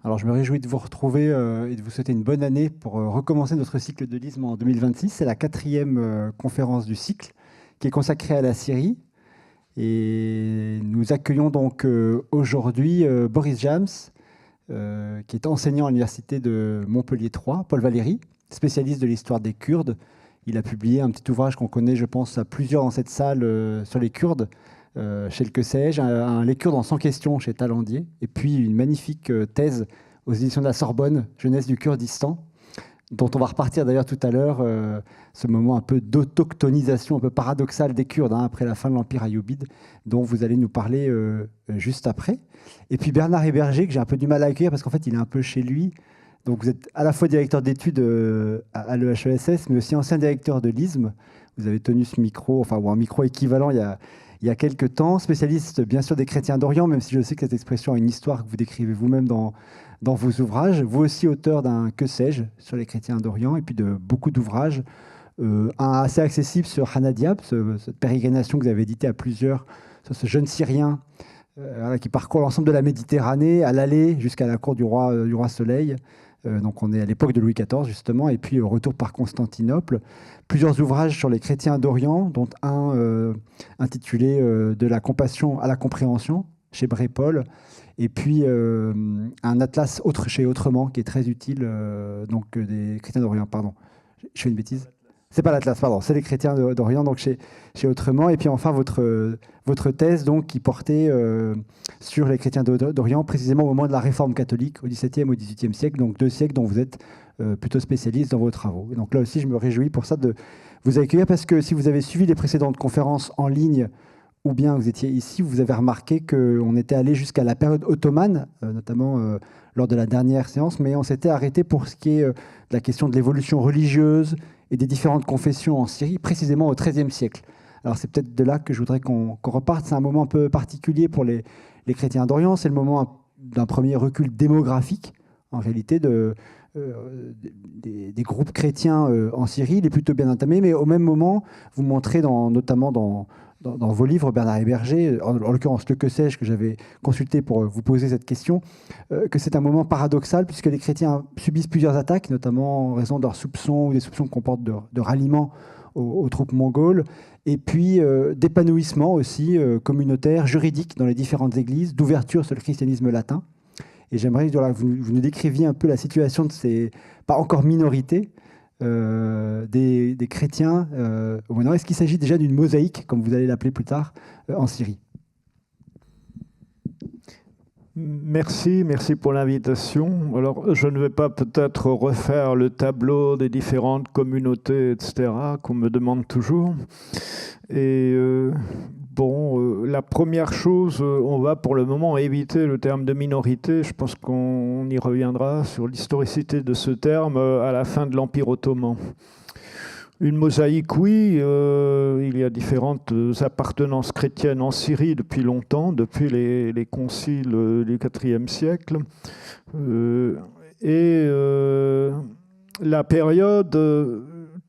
Alors, je me réjouis de vous retrouver et de vous souhaiter une bonne année pour recommencer notre cycle de l'isme en 2026. C'est la 4e conférence du cycle qui est consacrée à la Syrie. Et nous accueillons donc aujourd'hui Boris Jams, qui est enseignant à l'université de Montpellier 3, Paul Valéry, spécialiste de l'histoire des Kurdes. Il a publié un petit ouvrage qu'on connaît, je pense, à plusieurs dans cette salle sur les Kurdes, chez le que sais-je, Les Kurdes en 100 questions chez Talandier, et puis une magnifique thèse aux éditions de la Sorbonne, Jeunesse du Kurdistan, dont on va repartir d'ailleurs tout à l'heure, ce moment un peu d'autochtonisation un peu paradoxale des Kurdes, après la fin de l'Empire Ayyubide, dont vous allez nous parler juste après. Et puis Bernard Héberger, que j'ai un peu du mal à accueillir parce qu'en fait il est un peu chez lui. Donc vous êtes à la fois directeur d'études à l'EHESS, mais aussi ancien directeur de l'ISM. Vous avez tenu ce micro, ou un micro équivalent il y a quelques temps, spécialiste bien sûr des chrétiens d'Orient, même si je sais que cette expression a une histoire que vous décrivez vous-même dans vos ouvrages. Vous aussi auteur d'un que sais-je sur les chrétiens d'Orient et puis de beaucoup d'ouvrages. Un assez accessible sur Hana Diab, cette pérégrination que vous avez édité à plusieurs, sur ce jeune Syrien qui parcourt l'ensemble de la Méditerranée, à l'aller jusqu'à la cour du roi Soleil. Donc on est à l'époque de Louis XIV justement, et puis au retour par Constantinople. Plusieurs ouvrages sur les chrétiens d'Orient, dont un intitulé De la compassion à la compréhension, chez Bré-Paul, et puis un atlas chez Autrement, qui est très utile, des chrétiens d'Orient, pardon. Je fais une bêtise ? C'est pas l'Atlas, pardon, c'est les chrétiens d'Orient, donc chez Autrement. Et puis enfin, votre thèse donc, qui portait sur les chrétiens d'Orient, précisément au moment de la Réforme catholique, au XVIIe et au XVIIIe siècle, donc 2 siècles dont vous êtes plutôt spécialiste dans vos travaux. Et donc là aussi, je me réjouis pour ça de vous accueillir, parce que si vous avez suivi les précédentes conférences en ligne, ou bien vous étiez ici, vous avez remarqué qu'on était allé jusqu'à la période ottomane, notamment lors de la dernière séance, mais on s'était arrêté pour ce qui est de la question de l'évolution religieuse et des différentes confessions en Syrie, précisément au XIIIe siècle. Alors c'est peut-être de là que je voudrais qu'on reparte. C'est un moment un peu particulier pour les chrétiens d'Orient. C'est le moment d'un premier recul démographique, en réalité, des groupes chrétiens en Syrie. Il est plutôt bien entamé, mais au même moment, vous montrez notamment dans vos livres, Bernard Héberger, en l'occurrence Le que sais-je, que j'avais consulté pour vous poser cette question, que c'est un moment paradoxal puisque les chrétiens subissent plusieurs attaques, notamment en raison de leurs soupçons ou des soupçons qu'on porte de ralliement aux troupes mongoles, et puis d'épanouissement aussi communautaire, juridique dans les différentes églises, d'ouverture sur le christianisme latin. Et j'aimerais que vous nous décriviez un peu la situation de ces, pas encore minorités, des chrétiens au Moyen-Orient. Est-ce qu'il s'agit déjà d'une mosaïque, comme vous allez l'appeler plus tard, en Syrie ? Merci pour l'invitation. Alors, je ne vais pas peut-être refaire le tableau des différentes communautés, etc., qu'on me demande toujours. Et la première chose, on va pour le moment éviter le terme de minorité. Je pense qu'on y reviendra sur l'historicité de ce terme à la fin de l'Empire ottoman. Une mosaïque, oui, il y a différentes appartenances chrétiennes en Syrie depuis longtemps, depuis les conciles du IVe siècle. La période,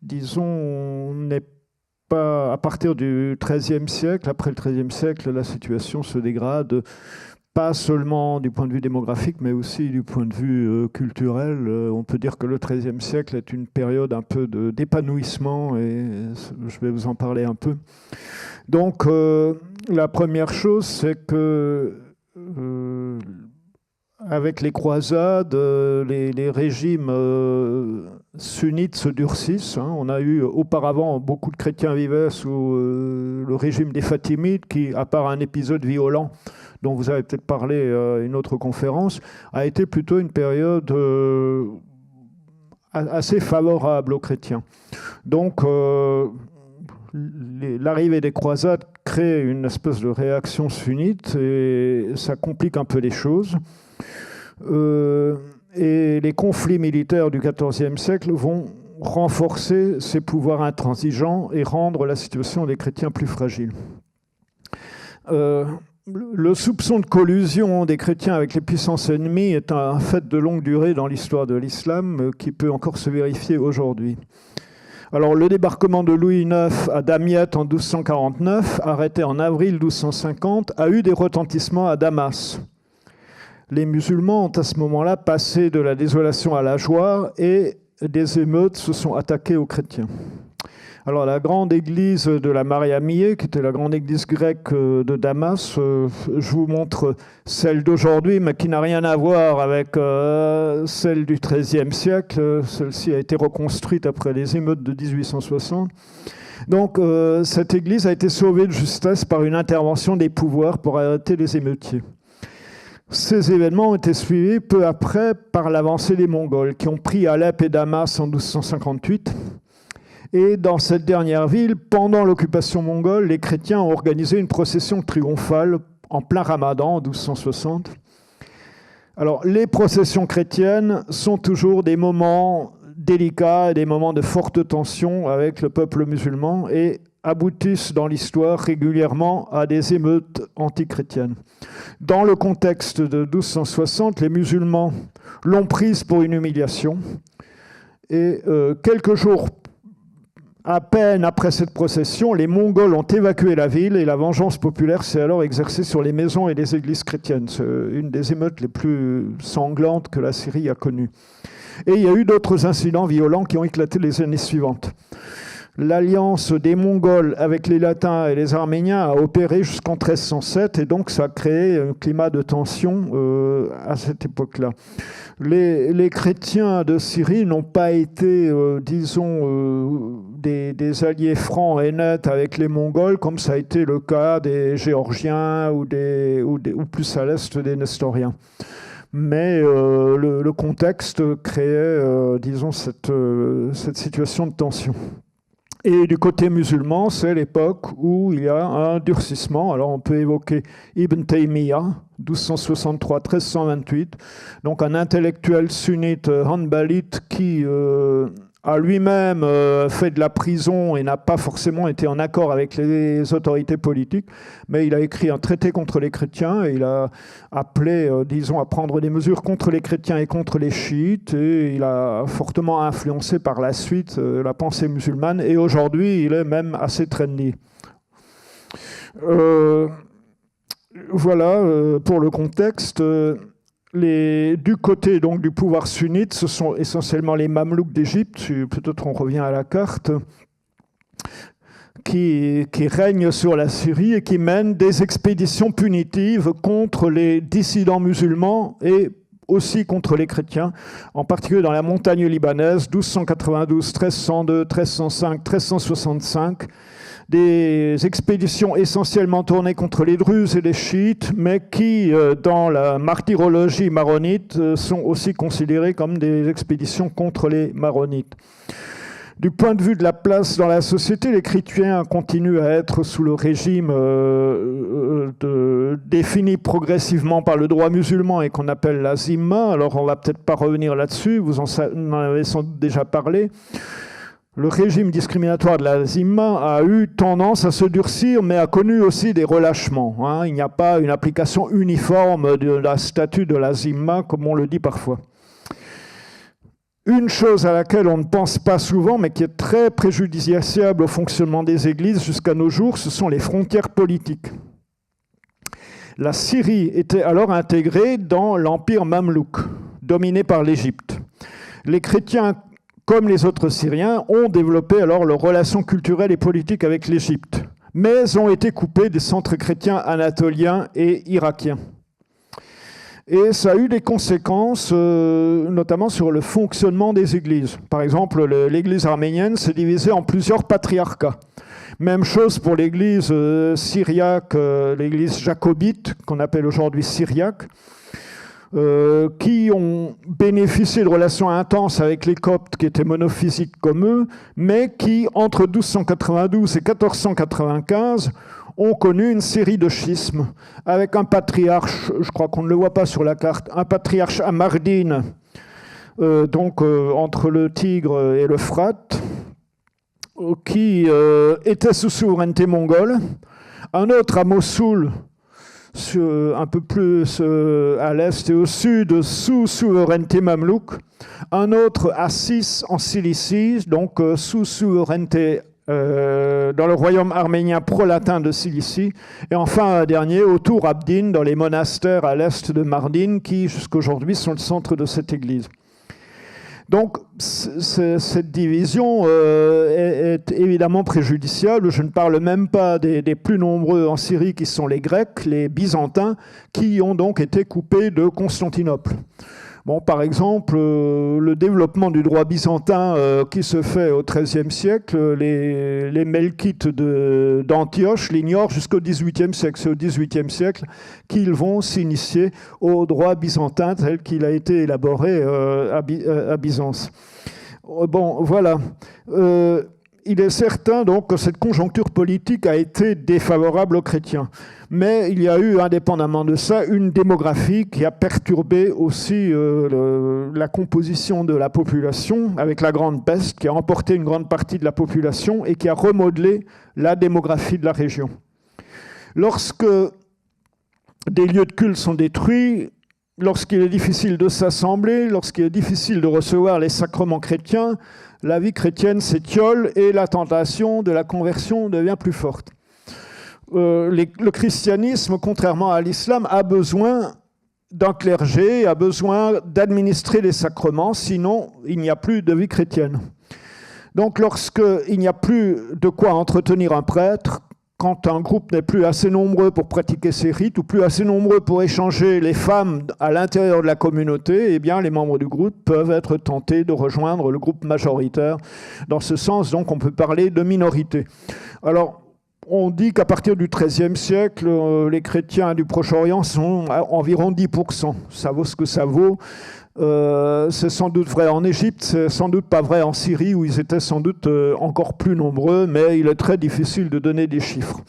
disons, n'est pas à partir du XIIIe siècle. Après le XIIIe siècle, la situation se dégrade, pas seulement du point de vue démographique, mais aussi du point de vue culturel. On peut dire que le XIIIe siècle est une période un peu d'épanouissement, et je vais vous en parler un peu. Donc, la première chose, c'est que avec les croisades, les régimes sunnites se durcissent. On a eu auparavant, beaucoup de chrétiens vivaient sous le régime des Fatimides, qui, à part un épisode violent dont vous avez peut-être parlé à une autre conférence, a été plutôt une période assez favorable aux chrétiens. Donc, l'arrivée des croisades crée une espèce de réaction sunnite, et ça complique un peu les choses. Et les conflits militaires du XIVe siècle vont renforcer ces pouvoirs intransigeants et rendre la situation des chrétiens plus fragile. Le soupçon de collusion des chrétiens avec les puissances ennemies est un fait de longue durée dans l'histoire de l'islam qui peut encore se vérifier aujourd'hui. Alors, le débarquement de Louis IX à Damiette en 1249, arrêté en avril 1250, a eu des retentissements à Damas. les musulmans ont à ce moment-là passé de la désolation à la joie et des émeutes se sont attaquées aux chrétiens. Alors la grande église de la Maria Mié, qui était la grande église grecque de Damas, je vous montre celle d'aujourd'hui, mais qui n'a rien à voir avec celle du XIIIe siècle. Celle-ci a été reconstruite après les émeutes de 1860. Donc cette église a été sauvée de justesse par une intervention des pouvoirs pour arrêter les émeutiers. Ces événements ont été suivis peu après par l'avancée des Mongols, qui ont pris Alep et Damas en 1258. Et dans cette dernière ville, pendant l'occupation mongole, les chrétiens ont organisé une procession triomphale en plein Ramadan en 1260. Alors, les processions chrétiennes sont toujours des moments délicats et des moments de forte tension avec le peuple musulman et aboutissent dans l'histoire régulièrement à des émeutes antichrétiennes. Dans le contexte de 1260, les musulmans l'ont prise pour une humiliation et quelques jours à peine après cette procession, les Mongols ont évacué la ville et la vengeance populaire s'est alors exercée sur les maisons et les églises chrétiennes. C'est une des émeutes les plus sanglantes que la Syrie a connues. Et il y a eu d'autres incidents violents qui ont éclaté les années suivantes. L'alliance des Mongols avec les Latins et les Arméniens a opéré jusqu'en 1307 et donc ça a créé un climat de tension à cette époque-là. Les chrétiens de Syrie n'ont pas été, des alliés francs et nets avec les Mongols, comme ça a été le cas des Géorgiens ou plus à l'est des Nestoriens. Mais le contexte créait, cette situation de tension. Et du côté musulman, c'est l'époque où il y a un durcissement. Alors on peut évoquer Ibn Taymiyyah, 1263-1328, donc un intellectuel sunnite hanbalite qui a lui-même fait de la prison et n'a pas forcément été en accord avec les autorités politiques, mais il a écrit un traité contre les chrétiens et il a appelé, à prendre des mesures contre les chrétiens et contre les chiites, et il a fortement influencé par la suite la pensée musulmane, et aujourd'hui il est même assez trendy. Voilà pour le contexte. Du côté donc, du pouvoir sunnite, ce sont essentiellement les Mamelouks d'Égypte, peut-être on revient à la carte, qui règnent sur la Syrie et qui mènent des expéditions punitives contre les dissidents musulmans et aussi contre les chrétiens, en particulier dans la montagne libanaise, 1292, 1302, 1305, 1365, des expéditions essentiellement tournées contre les Druzes et les chiites, mais qui, dans la martyrologie maronite, sont aussi considérées comme des expéditions contre les maronites. Du point de vue de la place dans la société, les chrétiens continuent à être sous le régime défini progressivement par le droit musulman et qu'on appelle la zimma. Alors on ne va peut-être pas revenir là-dessus, vous en avez sans doute déjà parlé. Le régime discriminatoire de la zimma a eu tendance à se durcir, mais a connu aussi des relâchements. Il n'y a pas une application uniforme de la statut de la zimma, comme on le dit parfois. Une chose à laquelle on ne pense pas souvent, mais qui est très préjudiciable au fonctionnement des églises jusqu'à nos jours, ce sont les frontières politiques. La Syrie était alors intégrée dans l'empire mamelouk, dominé par l'Égypte. Les chrétiens, comme les autres Syriens, ont développé alors leurs relations culturelles et politiques avec l'Égypte, mais ont été coupés des centres chrétiens anatoliens et irakiens. Et ça a eu des conséquences, notamment sur le fonctionnement des églises. Par exemple, l'église arménienne s'est divisée en plusieurs patriarcats. Même chose pour l'église syriaque, l'église jacobite, qu'on appelle aujourd'hui syriaque, qui ont bénéficié de relations intenses avec les Coptes qui étaient monophysites comme eux, mais qui, entre 1292 et 1495, ont connu une série de schismes avec un patriarche, je crois qu'on ne le voit pas sur la carte, un patriarche à Mardin, entre le Tigre et l'Euphrate, qui était sous souveraineté mongole, un autre à Mossoul, un peu plus à l'est et au sud, sous souveraineté mamelouk, un autre à Sis en Cilicie, donc sous souveraineté dans le royaume arménien pro-latin de Cilicie, et enfin un dernier autour Abdin, dans les monastères à l'est de Mardin, qui jusqu'aujourd'hui sont le centre de cette église. Donc cette division est évidemment préjudiciable. Je ne parle même pas des plus nombreux en Syrie qui sont les Grecs, les Byzantins, qui ont donc été coupés de Constantinople. Bon, par exemple, le développement du droit byzantin qui se fait au XIIIe siècle, les Melkites d'Antioche l'ignorent jusqu'au XVIIIe siècle. C'est au XVIIIe siècle qu'ils vont s'initier au droit byzantin tel qu'il a été élaboré à Byzance. Bon, voilà. Il est certain donc que cette conjoncture politique a été défavorable aux chrétiens. Mais il y a eu, indépendamment de ça, une démographie qui a perturbé aussi la composition de la population, avec la Grande Peste, qui a emporté une grande partie de la population et qui a remodelé la démographie de la région. Lorsque des lieux de culte sont détruits, lorsqu'il est difficile de s'assembler, lorsqu'il est difficile de recevoir les sacrements chrétiens, la vie chrétienne s'étiole et la tentation de la conversion devient plus forte. Le christianisme, contrairement à l'islam, a besoin d'un clergé, a besoin d'administrer les sacrements, sinon il n'y a plus de vie chrétienne. Donc lorsqu'il n'y a plus de quoi entretenir un prêtre, quand un groupe n'est plus assez nombreux pour pratiquer ses rites ou plus assez nombreux pour échanger les femmes à l'intérieur de la communauté, eh bien, les membres du groupe peuvent être tentés de rejoindre le groupe majoritaire. Dans ce sens, donc, on peut parler de minorité. Alors, on dit qu'à partir du XIIIe siècle, les chrétiens du Proche-Orient sont à environ 10%. Ça vaut ce que ça vaut. C'est sans doute vrai en Égypte, c'est sans doute pas vrai en Syrie où ils étaient sans doute encore plus nombreux, mais il est très difficile de donner des chiffres.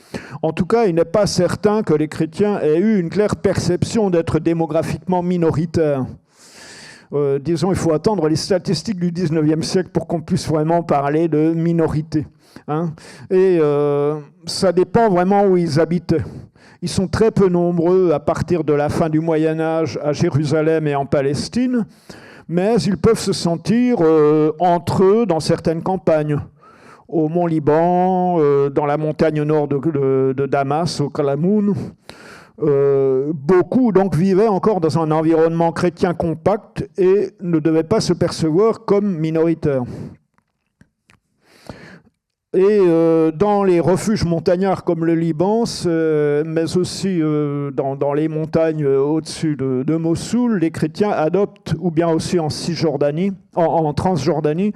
En tout cas, il n'est pas certain que les chrétiens aient eu une claire perception d'être démographiquement minoritaires. Disons, il faut attendre les statistiques du XIXe siècle pour qu'on puisse vraiment parler de minorité. Et ça dépend vraiment où ils habitaient. Ils sont très peu nombreux à partir de la fin du Moyen-Âge à Jérusalem et en Palestine, mais ils peuvent se sentir entre eux dans certaines campagnes. Au Mont Liban, dans la montagne au nord de Damas, au Kalamoun. Beaucoup donc vivaient encore dans un environnement chrétien compact et ne devaient pas se percevoir comme minoritaires. Et dans les refuges montagnards comme le Liban, mais aussi dans les montagnes au-dessus de Mossoul, les chrétiens adoptent, ou bien aussi en Cisjordanie, en Transjordanie,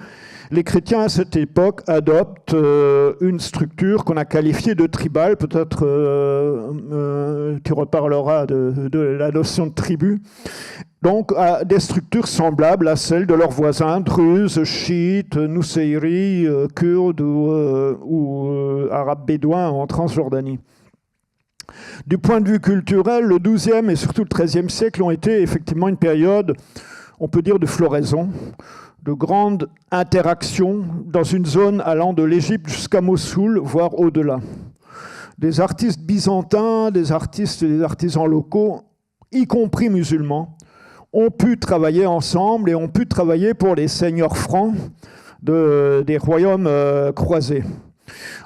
les chrétiens à cette époque adoptent une structure qu'on a qualifiée de tribale. Peut-être tu reparleras de la notion de tribu. Donc à des structures semblables à celles de leurs voisins druzes, chiites, Nusayri, kurdes ou arabes bédouins en Transjordanie. Du point de vue culturel, le XIIe et surtout le XIIIe siècle ont été effectivement une période, on peut dire, de floraison, de grande interaction dans une zone allant de l'Égypte jusqu'à Mossoul, voire au-delà. Des artistes byzantins, des artistes et des artisans locaux, y compris musulmans, ont pu travailler ensemble et ont pu travailler pour les seigneurs francs des royaumes croisés.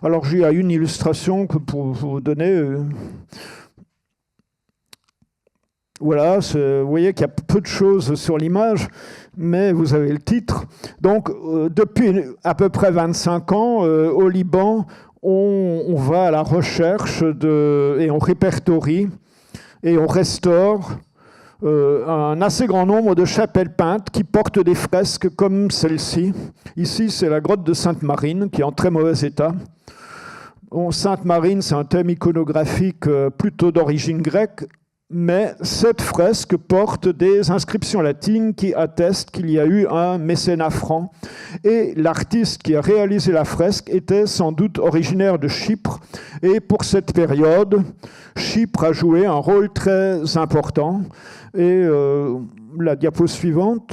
Alors j'ai une illustration que pour vous donner. Voilà, vous voyez qu'il y a peu de choses sur l'image, mais vous avez le titre. Donc depuis à peu près 25 ans, au Liban, on va à la recherche et on répertorie et on restaure un assez grand nombre de chapelles peintes qui portent des fresques comme celle-ci. Ici, c'est la grotte de Sainte-Marine, qui est en très mauvais état. Sainte-Marine, c'est un thème iconographique plutôt d'origine grecque, mais cette fresque porte des inscriptions latines qui attestent qu'il y a eu un mécénat franc. Et l'artiste qui a réalisé la fresque était sans doute originaire de Chypre. Et pour cette période, Chypre a joué un rôle très important. Et la diapo suivante,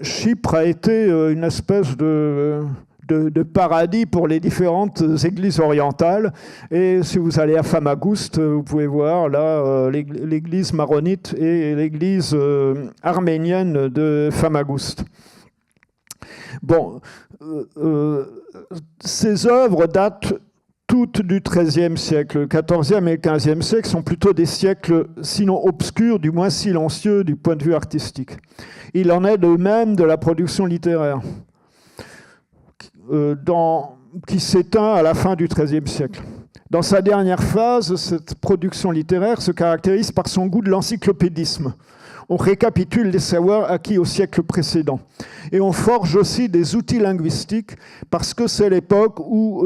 Chypre a été une espèce de paradis pour les différentes églises orientales. Et si vous allez à Famagoust, vous pouvez voir là l'église maronite et l'église arménienne de Famagoust. Bon, ces œuvres datent toutes du XIIIe siècle. Le XIVe et le XVe siècle sont plutôt des siècles, sinon obscurs, du moins silencieux du point de vue artistique. Il en est de même de la production littéraire, qui s'éteint à la fin du XIIIe siècle. Dans sa dernière phase, cette production littéraire se caractérise par son goût de l'encyclopédisme. On récapitule les savoirs acquis au siècle précédent. Et on forge aussi des outils linguistiques parce que c'est l'époque où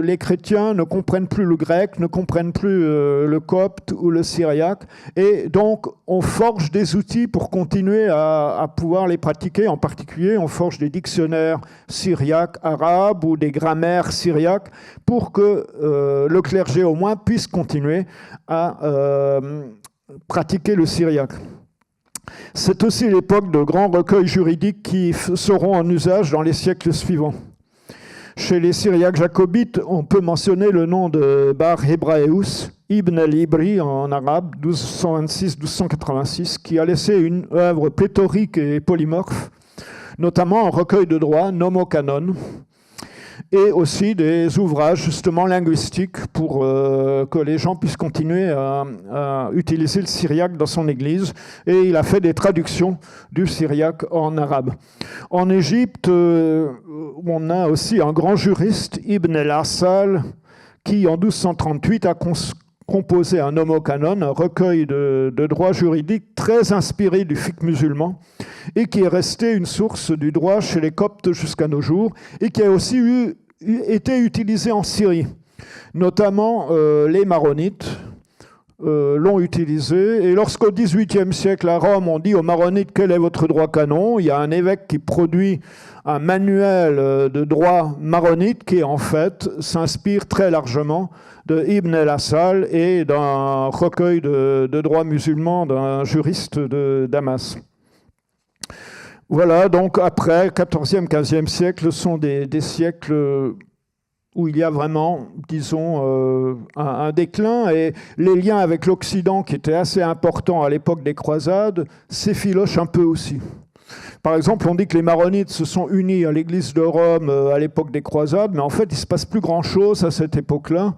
les chrétiens ne comprennent plus le grec, ne comprennent plus le copte ou le syriaque. Et donc, on forge des outils pour continuer à pouvoir les pratiquer. En particulier, on forge des dictionnaires syriaques, arabes ou des grammaires syriaques pour que le clergé, au moins, puisse continuer à pratiquer le syriaque. C'est aussi l'époque de grands recueils juridiques qui seront en usage dans les siècles suivants. Chez les Syriaques jacobites, on peut mentionner le nom de Bar Hebraeus, Ibn al-Ibri en arabe, 1226-1286, qui a laissé une œuvre pléthorique et polymorphe, notamment un recueil de droit, Nomocanon, et aussi des ouvrages justement linguistiques pour que les gens puissent continuer à utiliser le syriaque dans son église. Et il a fait des traductions du syriaque en arabe. En Égypte, on a aussi un grand juriste, Ibn el-Assal, qui en 1238 a composé un Nomocanon, un recueil de droit juridique très inspiré du fiqh musulman et qui est resté une source du droit chez les Coptes jusqu'à nos jours et qui a aussi été utilisé en Syrie. Notamment les Maronites l'ont utilisé. Et lorsqu'au XVIIIe siècle à Rome, on dit aux Maronites quel est votre droit canon, il y a un évêque qui produit un manuel de droit maronite qui en fait s'inspire très largement de Ibn el-Assal et d'un recueil de droit musulman d'un juriste de Damas. Voilà, donc après, 14e, 15e siècle sont des siècles où il y a vraiment, disons, un déclin, et les liens avec l'Occident, qui étaient assez importants à l'époque des croisades, s'effilochent un peu aussi. Par exemple, on dit que les Maronites se sont unis à l'église de Rome à l'époque des croisades, mais en fait, il ne se passe plus grand-chose à cette époque-là.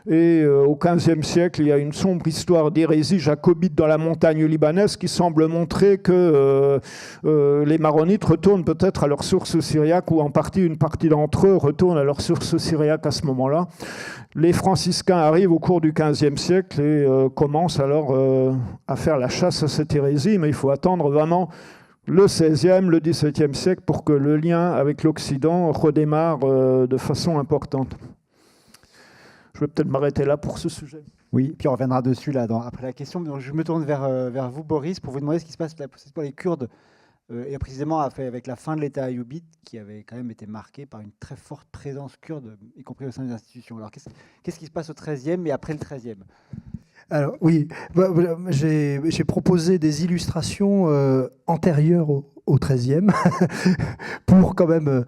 Et au XVe siècle, il y a une sombre histoire d'hérésie jacobite dans la montagne libanaise qui semble montrer que les Maronites retournent peut-être à leur source syriaque, ou en partie, une partie d'entre eux retournent à leur source syriaque à ce moment-là. Les franciscains arrivent au cours du XVe siècle et commencent alors à faire la chasse à cette hérésie, mais il faut attendre vraiment le XVIe, le XVIIe siècle pour que le lien avec l'Occident redémarre de façon importante. Je vais peut-être m'arrêter là pour ce sujet. Oui, puis on reviendra dessus là, après la question. Donc, je me tourne vers vous, Boris, pour vous demander ce qui se passe pour les Kurdes, et précisément avec la fin de l'État ayyoubite, qui avait quand même été marqué par une très forte présence kurde, y compris au sein des institutions. Alors, qu'est-ce qui se passe au XIIIe et après le XIIIe ? Alors oui, j'ai proposé des illustrations antérieures au XIIIe pour quand même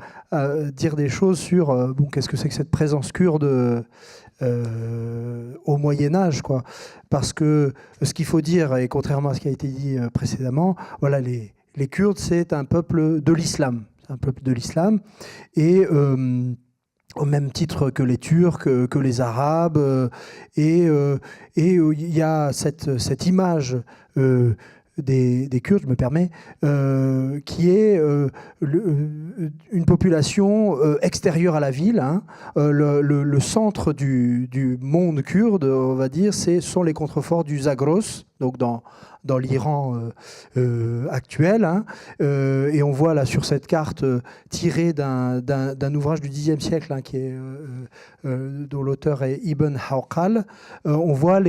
dire des choses sur qu'est-ce que c'est que cette présence kurde au Moyen-Âge, quoi. Parce que ce qu'il faut dire, et contrairement à ce qui a été dit précédemment, voilà, les Kurdes, c'est un peuple de l'islam. C'est un peuple de l'islam. Et au même titre que les Turcs, que les Arabes, et il y a cette image des Kurdes, je me permets, qui est une population extérieure à la ville. Hein. Le centre du monde kurde, on va dire, sont les contreforts du Zagros, donc dans l'Iran actuel. Hein. Et on voit là sur cette carte tirée d'un ouvrage du Xe siècle, hein, dont l'auteur est Ibn Hawqal. On voit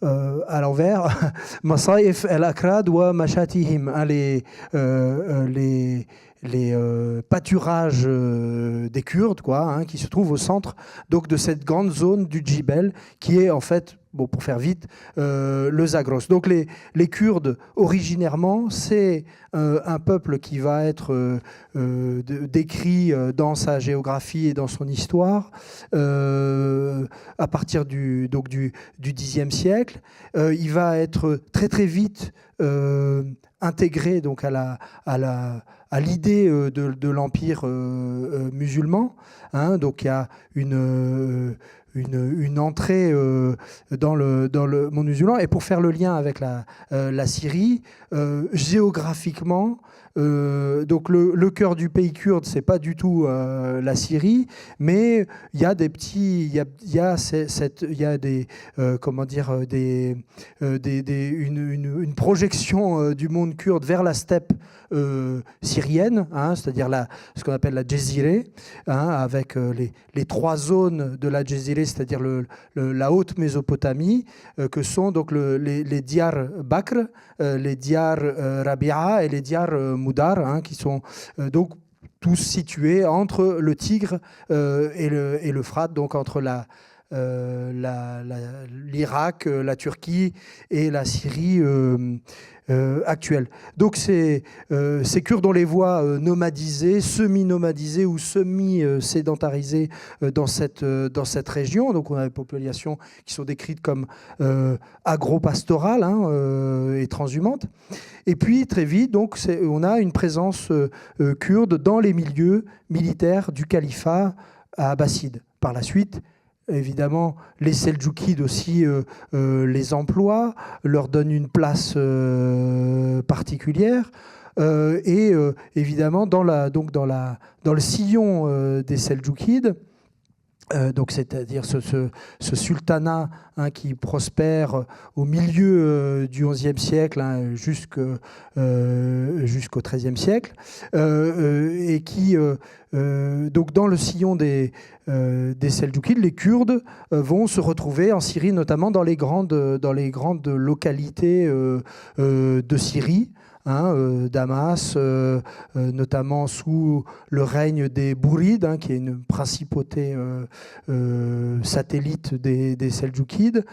à l'envers, Masaïf el-Akrad wa Mashatihim, les pâturages des Kurdes, quoi, hein, qui se trouvent au centre donc, de cette grande zone du Djibel, qui est en fait bon, pour faire vite, le Zagros. Donc les Kurdes, originairement, c'est un peuple qui va être décrit dans sa géographie et dans son histoire à partir du Xe siècle. Il va être très très vite intégré donc à l'idée de l'empire musulman. Hein, donc il y a une entrée dans le monde musulman. Et pour faire le lien avec la Syrie, géographiquement, donc le cœur du pays kurde, c'est pas du tout la Syrie, mais il y a des petits, il y a des comment dire, une projection du monde kurde vers la steppe syrienne, hein, c'est-à-dire ce qu'on appelle la Jezireh, hein, avec les trois zones de la Jezireh, c'est-à-dire la haute Mésopotamie, que sont donc les Diyar Bakr, les Diyar Rabia et les Diyar Moudar, hein, qui sont donc tous situés entre le Tigre et l'Euphrate, donc entre l'Irak, la Turquie et la Syrie actuelle. Donc ces Kurdes, on les voit nomadisés, semi-nomadisés ou semi-sédentarisés dans cette région. Donc on a des populations qui sont décrites comme agro-pastorales, hein, et transhumantes. Et puis très vite, donc, on a une présence kurde dans les milieux militaires du califat abbasside. Par la suite, évidemment, les Seldjoukides aussi les emploient, leur donnent une place particulière. Et évidemment, dans le sillon des Seldjoukides, donc c'est-à-dire ce sultanat, hein, qui prospère au milieu du XIe siècle, hein, jusqu'au XIIIe siècle, et qui donc dans le sillon des Seldjoukides, les Kurdes vont se retrouver en Syrie, notamment dans les grandes localités de Syrie. Hein, Damas, notamment sous le règne des Bourides, hein, qui est une principauté satellite des Seldjoukides.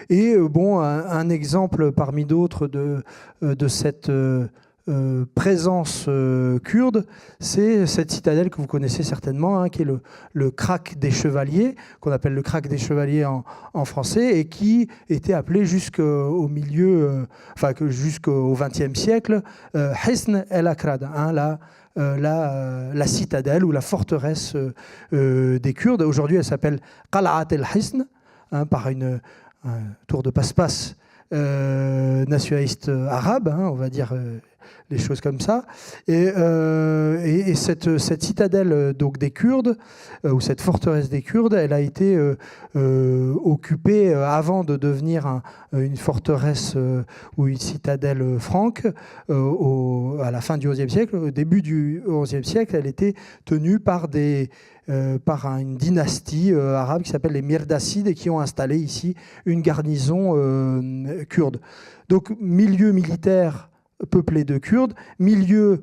Et bon, un exemple parmi d'autres de cette présence kurde, c'est cette citadelle que vous connaissez certainement, hein, qui est le Krak des Chevaliers, qu'on appelle le Krak des Chevaliers en français, et qui était appelé jusqu'au milieu, jusqu'au XXe siècle, Hisn el-Akrad, hein, la citadelle ou la forteresse des Kurdes. Aujourd'hui, elle s'appelle Qal'at el-Hisn, hein, par un tour de passe-passe nationaliste arabe, hein, on va dire les choses comme ça. Et cette citadelle donc des Kurdes, ou cette forteresse des Kurdes, elle a été occupée avant de devenir une forteresse ou une citadelle franque à la fin du XIe siècle. Au début du XIe siècle, elle était tenue par une dynastie arabe qui s'appelle les Mirdasides et qui ont installé ici une garnison kurde. Donc milieu militaire peuplé de Kurdes, milieu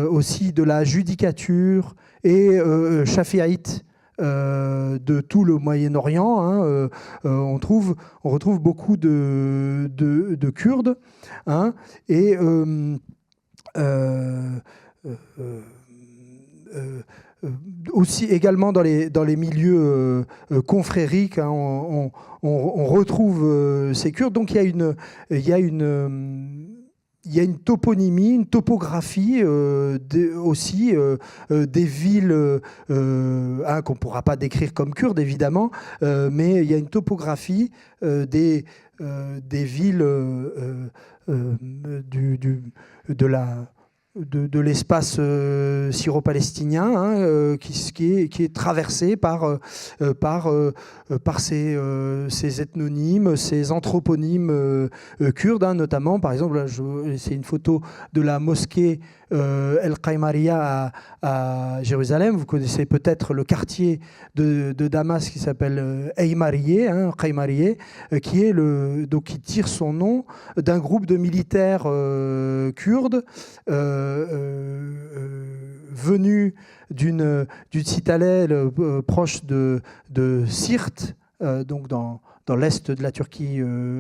aussi de la judicature et chafiaïte de tout le Moyen-Orient, hein, on retrouve beaucoup de Kurdes, hein, et aussi également dans les milieux confrériques, hein, on retrouve ces Kurdes. Donc il y a une toponymie, une topographie aussi des villes qu'on ne pourra pas décrire comme kurdes, évidemment, mais il y a une topographie des villes de l'espace syro-palestinien, hein, qui est traversé par ces ethnonymes, ces anthroponymes kurdes, hein, notamment, par exemple, là, c'est une photo de la mosquée El Qaïmaria à Jérusalem. Vous connaissez peut-être le quartier de Damas qui s'appelle Qaïmarie, hein, qui tire son nom d'un groupe de militaires kurdes venus d'une citadelle proche de Sirte, donc dans dans l'est de la Turquie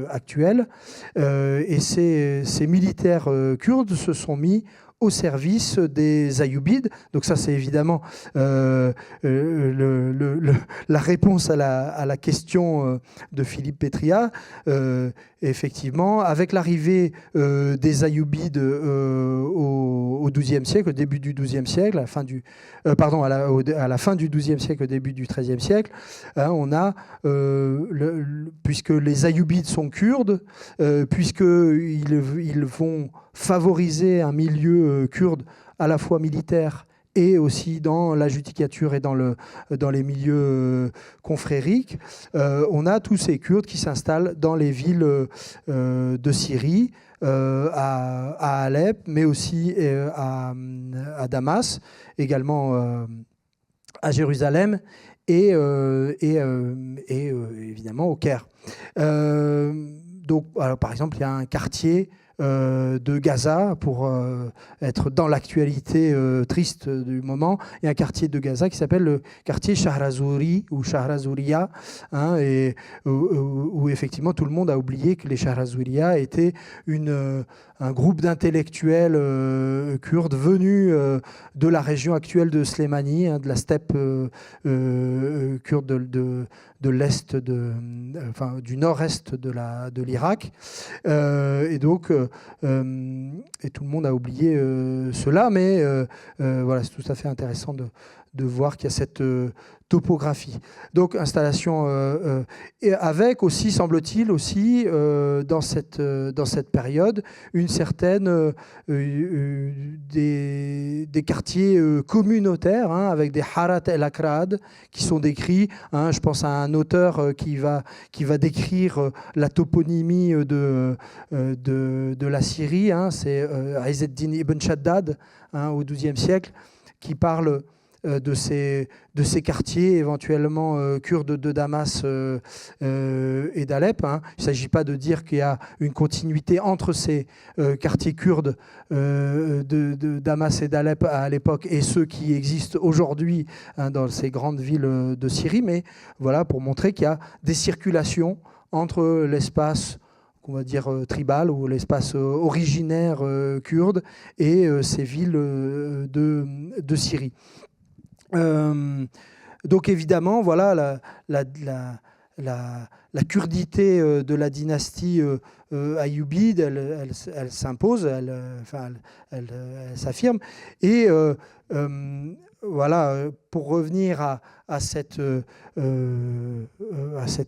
actuelle. Et ces militaires kurdes se sont mis au service des Ayyoubides. Donc ça, c'est évidemment la réponse à la question de Philippe Pétria. Effectivement, avec l'arrivée des Ayyoubides au XIIe siècle, au début du XIIe siècle, à la fin du XIIe siècle, au début du XIIIe siècle, on a, puisque les Ayyoubides sont kurdes, puisqu'ils vont favoriser un milieu kurde à la fois militaire et aussi dans la judicature et dans les milieux confrériques, on a tous ces Kurdes qui s'installent dans les villes de Syrie, à Alep, mais aussi à Damas, également à Jérusalem et évidemment au Caire. Donc, alors, par exemple, il y a un quartier de Gaza, pour être dans l'actualité triste du moment. Il y a un quartier de Gaza qui s'appelle le quartier Shahrazouri ou Shahrazouria, et où effectivement tout le monde a oublié que les Shahrazouria étaient un groupe d'intellectuels kurdes venus de la région actuelle de Slémanie, de la steppe kurde de l'est, du nord-est de l'Irak. Et donc, et tout le monde a oublié cela, mais voilà, c'est tout à fait intéressant de voir qu'il y a cette topographie. Donc, installation, et avec aussi, semble-t-il, aussi, dans cette période, une certaine des quartiers communautaires, avec des harat el-akrad qui sont décrits. Je pense à un auteur qui va décrire la toponymie de la Syrie. C'est Izzeddin ibn Shaddad, au XIIe siècle, qui parle de ces quartiers éventuellement kurdes de Damas et d'Alep. Il ne s'agit pas de dire qu'il y a une continuité entre ces quartiers kurdes de Damas et d'Alep à l'époque et ceux qui existent aujourd'hui dans ces grandes villes de Syrie, mais voilà, pour montrer qu'il y a des circulations entre l'espace, on va dire tribal, ou l'espace originaire kurde et ces villes de Syrie. Donc évidemment, voilà, la kurdité de la dynastie Ayyubide, elle s'impose, elle s'affirme. Et voilà, pour revenir à cette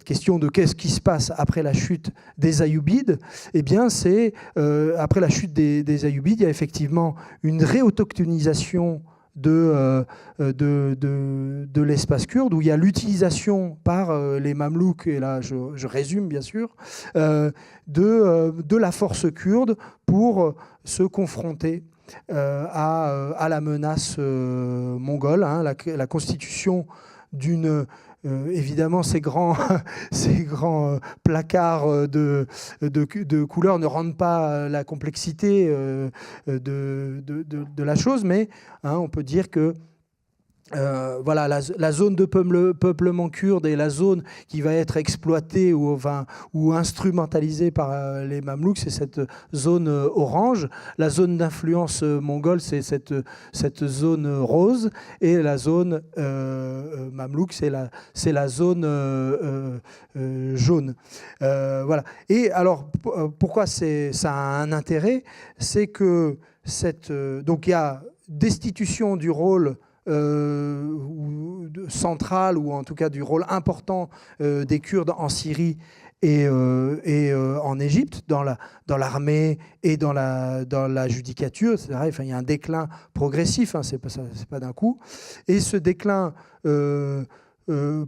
question de qu'est-ce qui se passe après la chute des Ayyoubides, eh bien, c'est après la chute des Ayyoubides, il y a effectivement une réautochtonisation de l'espace kurde, où il y a l'utilisation par les Mamelouks, et là je résume bien sûr, de la force kurde pour se confronter à la menace mongole, la constitution d'une... évidemment, ces grands placards de couleurs ne rendent pas la complexité de la chose, mais on peut dire que voilà, la zone de peuplement kurde est la zone qui va être exploitée ou instrumentalisée par les Mamelouks, c'est cette zone orange. La zone d'influence mongole, c'est cette zone rose. Et la zone Mamelouk, c'est la zone jaune. Voilà. Et alors, pourquoi ça a un intérêt? C'est que donc il y a destitution du rôle central, ou en tout cas du rôle important des Kurdes en Syrie et en Égypte, dans l'armée et dans la judicature. C'est vrai, il y a un déclin progressif, c'est pas d'un coup. Et ce déclin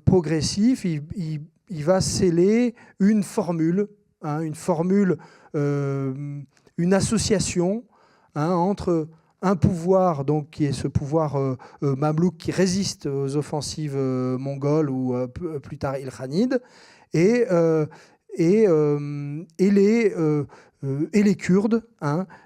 progressif, il va sceller une formule, une association entre un pouvoir, donc, qui est ce pouvoir mamelouk qui résiste aux offensives mongoles, ou plus tard ilkhanides, et les Kurdes,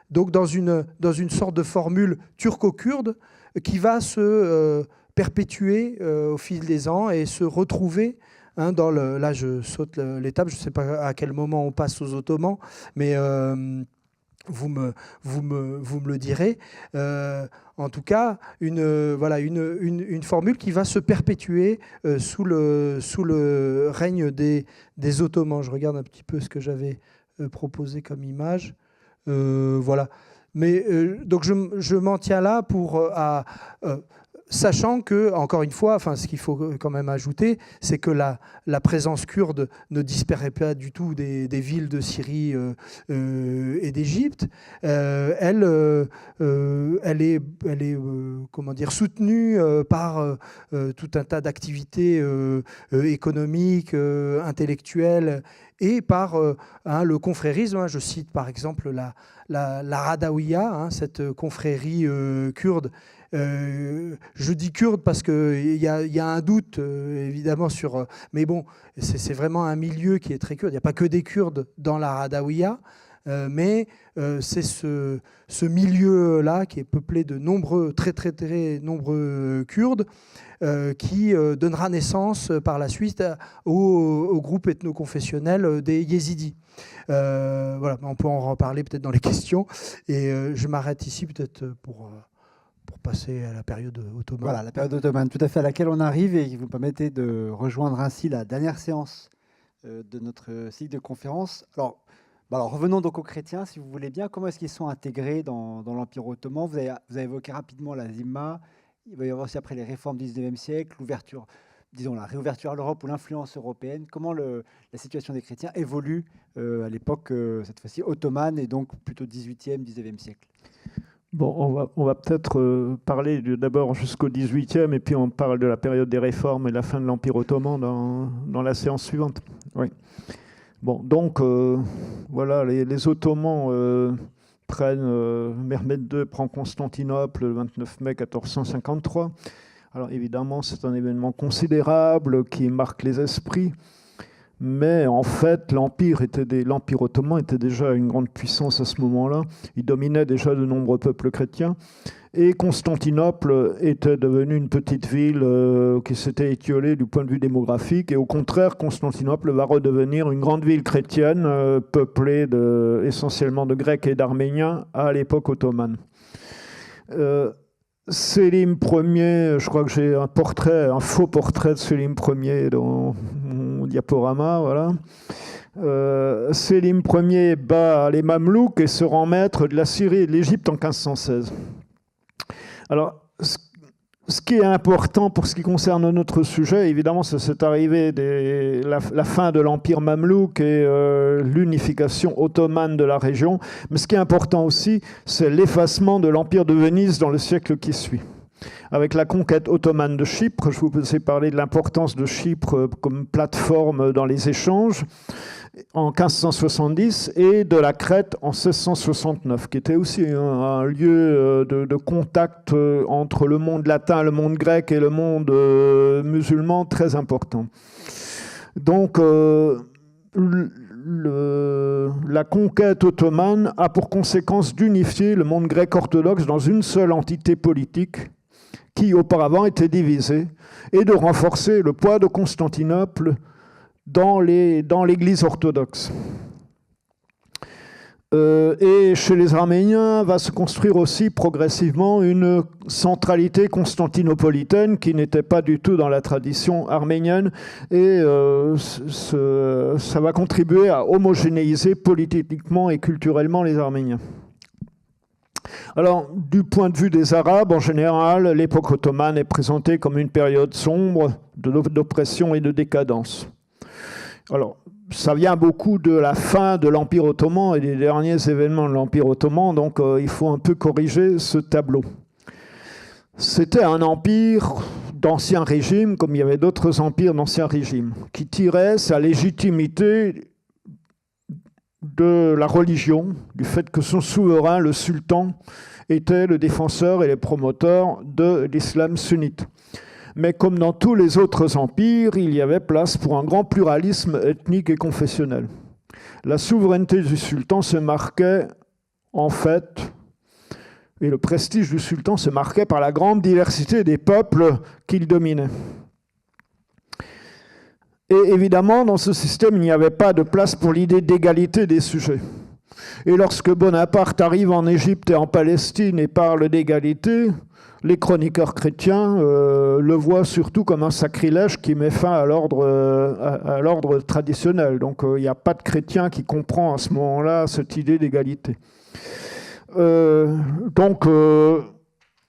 donc dans une sorte de formule turco-kurde qui va se perpétuer au fil des ans et se retrouver hein, là je saute l'étape, je ne sais pas à quel moment on passe aux Ottomans, mais vous me le direz. En tout cas, une formule qui va se perpétuer sous le règne des Ottomans. Je regarde un petit peu ce que j'avais proposé comme image. Voilà. Mais donc je m'en tiens là sachant que, encore une fois, ce qu'il faut quand même ajouter, c'est que la présence kurde ne disparaît pas du tout des villes de Syrie et d'Égypte. Elle est comment dire, soutenue par tout un tas d'activités économiques, intellectuelles, et par le confrérisme. Je cite par exemple la Radaouia, cette confrérie kurde. Je dis kurde parce qu'il y a un doute, évidemment, sur... mais bon, c'est vraiment un milieu qui est très kurde. Il n'y a pas que des Kurdes dans la Radaouia, mais c'est ce milieu-là qui est peuplé de nombreux, très, très, très nombreux Kurdes, qui donnera naissance par la suite au groupe ethno-confessionnel des Yézidis. Voilà, on peut en reparler peut-être dans les questions. Et je m'arrête ici peut-être pour passer à la période ottomane. Voilà, la période ottomane, tout à fait, à laquelle on arrive, et qui vous permettait de rejoindre ainsi la dernière séance de notre cycle de conférences. Alors, revenons donc aux chrétiens, si vous voulez bien. Comment est-ce qu'ils sont intégrés dans l'Empire ottoman? Vous avez évoqué rapidement la Zimma. Il va y avoir aussi après les réformes du XIXe siècle, l'ouverture, disons la réouverture à l'Europe ou l'influence européenne. Comment la situation des chrétiens évolue à l'époque, cette fois-ci ottomane, et donc plutôt 18e, 19e siècle? Bon, on va peut-être parler d'abord jusqu'au 18e, et puis on parle de la période des réformes et la fin de l'Empire ottoman dans la séance suivante. Oui. Bon, donc, voilà, les Ottomans Mehmed II prend Constantinople le 29 mai 1453. Alors évidemment, c'est un événement considérable qui marque les esprits. Mais en fait, l'Empire ottoman était déjà une grande puissance à ce moment-là. Il dominait déjà de nombreux peuples chrétiens. Et Constantinople était devenue une petite ville qui s'était étiolée du point de vue démographique. Et au contraire, Constantinople va redevenir une grande ville chrétienne peuplée essentiellement de Grecs et d'Arméniens à l'époque ottomane. Sélim Ier, je crois que j'ai un faux portrait de Sélim Ier dans mon diaporama, voilà. Sélim Ier bat les Mamelouks et se rend maître de la Syrie et de l'Égypte en 1516. Alors, ce qui est important pour ce qui concerne notre sujet, évidemment, c'est cette arrivée la fin de l'Empire mamelouk et l'unification ottomane de la région. Mais ce qui est important aussi, c'est l'effacement de l'Empire de Venise dans le siècle qui suit. Avec la conquête ottomane de Chypre, je vous ai parlé de l'importance de Chypre comme plateforme dans les échanges, en 1570, et de la Crète en 1669, qui était aussi un lieu de contact entre le monde latin, le monde grec et le monde musulman très important. Donc, la conquête ottomane a pour conséquence d'unifier le monde grec orthodoxe dans une seule entité politique qui auparavant était divisée, et de renforcer le poids de Constantinople dans l'Église orthodoxe. Et chez les Arméniens va se construire aussi progressivement une centralité constantinopolitaine qui n'était pas du tout dans la tradition arménienne, et ça va contribuer à homogénéiser politiquement et culturellement les Arméniens. Alors, du point de vue des Arabes, en général, l'époque ottomane est présentée comme une période sombre d'oppression et de décadence. Alors, ça vient beaucoup de la fin de l'Empire ottoman et des derniers événements de l'Empire ottoman, donc il faut un peu corriger ce tableau. C'était un empire d'ancien régime, comme il y avait d'autres empires d'ancien régime, qui tirait sa légitimité de la religion, du fait que son souverain, le sultan, était le défenseur et le promoteur de l'islam sunnite. Mais comme dans tous les autres empires, il y avait place pour un grand pluralisme ethnique et confessionnel. La souveraineté du sultan se marquait, en fait, et le prestige du sultan se marquait par la grande diversité des peuples qu'il dominait. Et évidemment, dans ce système, il n'y avait pas de place pour l'idée d'égalité des sujets. Et lorsque Bonaparte arrive en Égypte et en Palestine et parle d'égalité, les chroniqueurs chrétiens le voient surtout comme un sacrilège qui met fin à l'ordre traditionnel. Donc il n'y a pas de chrétien qui comprend à ce moment-là cette idée d'égalité. Donc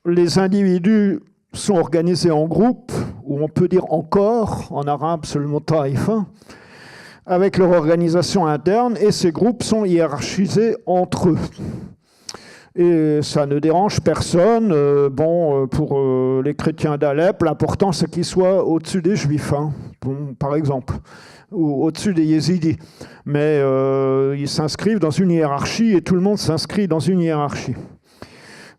les individus sont organisés en groupes, ou on peut dire en corps, en arabe seulement taïfa, avec leur organisation interne, et ces groupes sont hiérarchisés entre eux. Et ça ne dérange personne. Pour les chrétiens d'Alep, l'important c'est qu'ils soient au-dessus des juifs, par exemple, ou au-dessus des yézidis. Mais ils s'inscrivent dans une hiérarchie et tout le monde s'inscrit dans une hiérarchie.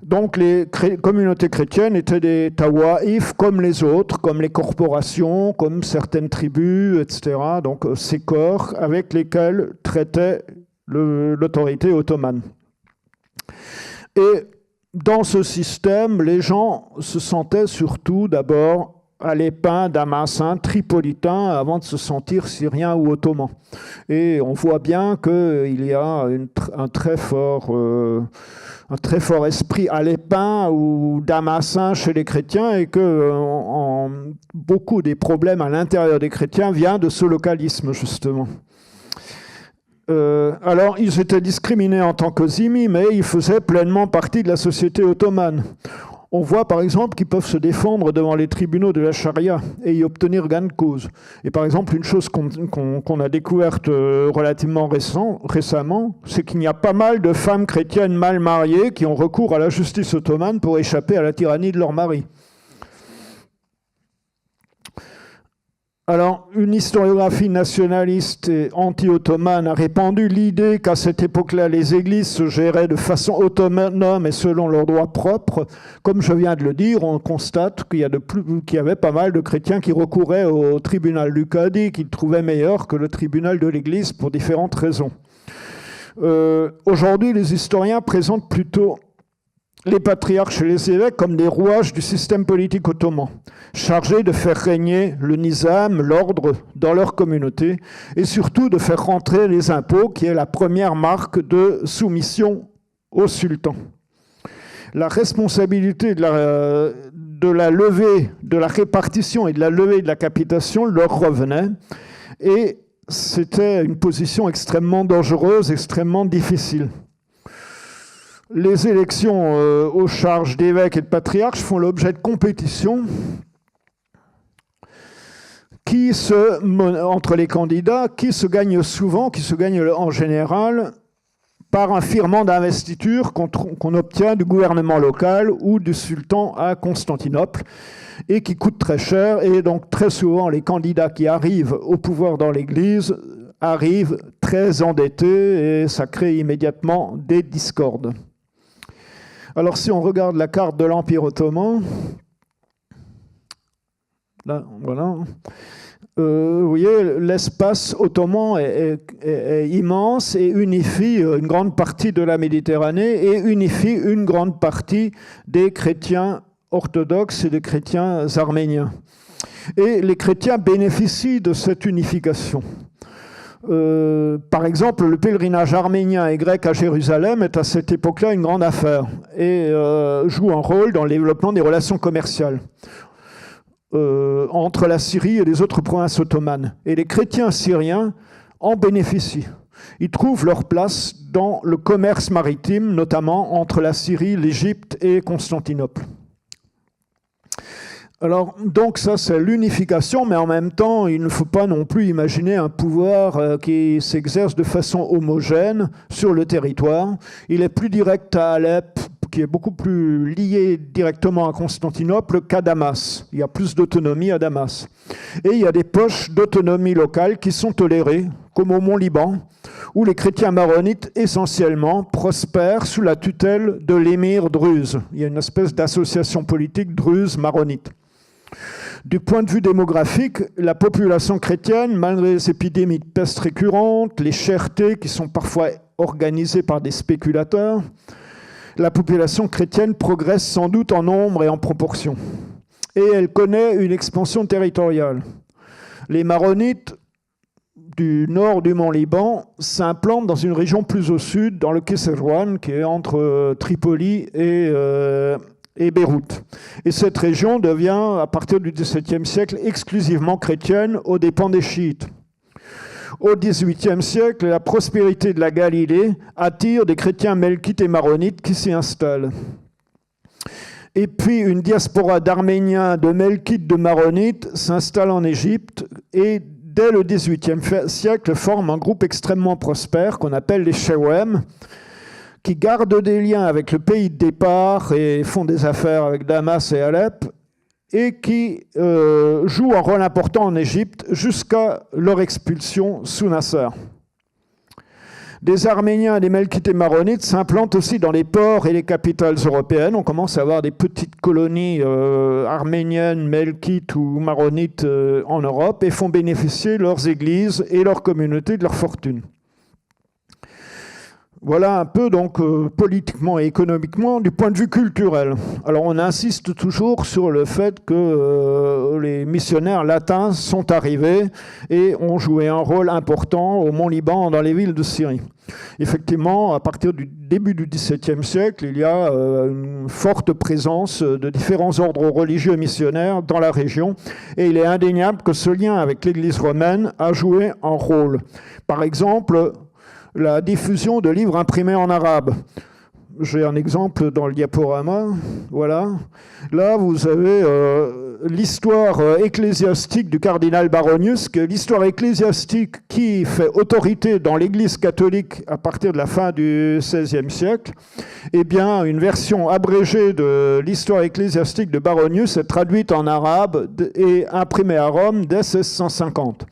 Donc les communautés chrétiennes étaient des tawaïf comme les autres, comme les corporations, comme certaines tribus, etc. Donc ces corps avec lesquels traitait l'autorité ottomane. Et dans ce système, les gens se sentaient surtout d'abord alépins, damascins, tripolitains, avant de se sentir syriens ou ottomans. Et on voit bien qu'il y a un très fort esprit alépin ou damascin chez les chrétiens, et que beaucoup des problèmes à l'intérieur des chrétiens viennent de ce localisme, justement. Alors, ils étaient discriminés en tant que zimmi, mais ils faisaient pleinement partie de la société ottomane. On voit par exemple qu'ils peuvent se défendre devant les tribunaux de la charia et y obtenir gain de cause. Et par exemple, une chose qu'on a découverte relativement récemment, c'est qu'il y a pas mal de femmes chrétiennes mal mariées qui ont recours à la justice ottomane pour échapper à la tyrannie de leur mari. Alors, une historiographie nationaliste et anti-ottomane a répandu l'idée qu'à cette époque-là, les églises se géraient de façon autonome et selon leurs droits propres. Comme je viens de le dire, on constate qu'il y avait pas mal de chrétiens qui recouraient au tribunal du Cadi, qu'ils trouvaient meilleur que le tribunal de l'Église pour différentes raisons. Aujourd'hui, les historiens présentent plutôt les patriarches et les évêques comme des rouages du système politique ottoman, chargés de faire régner le nizam, l'ordre, dans leur communauté, et surtout de faire rentrer les impôts, qui est la première marque de soumission au sultan. La responsabilité de la levée, de la répartition et de la levée de la capitation leur revenait, et c'était une position extrêmement dangereuse, extrêmement difficile. Les élections aux charges d'évêques et de patriarches font l'objet de compétitions entre les candidats qui se gagnent en général par un firmament d'investiture qu'on obtient du gouvernement local ou du sultan à Constantinople et qui coûte très cher. Et donc très souvent, les candidats qui arrivent au pouvoir dans l'Église arrivent très endettés et ça crée immédiatement des discordes. Alors si on regarde la carte de l'Empire ottoman, là, voilà, vous voyez, l'espace ottoman est immense et unifie une grande partie de la Méditerranée et unifie une grande partie des chrétiens orthodoxes et des chrétiens arméniens. Et les chrétiens bénéficient de cette unification. Par exemple, le pèlerinage arménien et grec à Jérusalem est à cette époque-là une grande affaire et joue un rôle dans le développement des relations commerciales entre la Syrie et les autres provinces ottomanes. Et les chrétiens syriens en bénéficient. Ils trouvent leur place dans le commerce maritime, notamment entre la Syrie, l'Égypte et Constantinople. Alors, donc ça c'est l'unification, mais en même temps, il ne faut pas non plus imaginer un pouvoir qui s'exerce de façon homogène sur le territoire. Il est plus direct à Alep, qui est beaucoup plus lié directement à Constantinople qu'à Damas. Il y a plus d'autonomie à Damas. Et il y a des poches d'autonomie locale qui sont tolérées, comme au Mont-Liban, où les chrétiens maronites, essentiellement, prospèrent sous la tutelle de l'émir druze. Il y a une espèce d'association politique druze-maronite. Du point de vue démographique, la population chrétienne, malgré les épidémies de peste récurrentes, les chertés qui sont parfois organisées par des spéculateurs, la population chrétienne progresse sans doute en nombre et en proportion. Et elle connaît une expansion territoriale. Les Maronites du nord du mont Liban s'implantent dans une région plus au sud, dans le Kesserwan, qui est entre Tripoli et Beyrouth. Et cette région devient, à partir du XVIIe siècle, exclusivement chrétienne aux dépens des chiites. Au XVIIIe siècle, la prospérité de la Galilée attire des chrétiens melkites et maronites qui s'y installent. Et puis une diaspora d'Arméniens, de melkites, de maronites s'installe en Égypte et dès le XVIIIe siècle forme un groupe extrêmement prospère qu'on appelle les Shewem, qui gardent des liens avec le pays de départ et font des affaires avec Damas et Alep, et qui jouent un rôle important en Égypte jusqu'à leur expulsion sous Nasser. Des Arméniens et des Melkites et Maronites s'implantent aussi dans les ports et les capitales européennes. On commence à avoir des petites colonies arméniennes, melkites ou maronites en Europe et font bénéficier leurs églises et leurs communautés de leur fortune. Voilà un peu donc politiquement et économiquement du point de vue culturel. Alors on insiste toujours sur le fait que les missionnaires latins sont arrivés et ont joué un rôle important au Mont Liban dans les villes de Syrie. Effectivement, à partir du début du XVIIe siècle, il y a une forte présence de différents ordres religieux missionnaires dans la région et il est indéniable que ce lien avec l'Église romaine a joué un rôle. Par exemple, la diffusion de livres imprimés en arabe. J'ai un exemple dans le diaporama. Voilà. Là, vous avez l'histoire ecclésiastique du cardinal Baronius, qui est l'histoire ecclésiastique qui fait autorité dans l'Église catholique à partir de la fin du XVIe siècle. Eh bien, une version abrégée de l'histoire ecclésiastique de Baronius est traduite en arabe et imprimée à Rome dès 1650.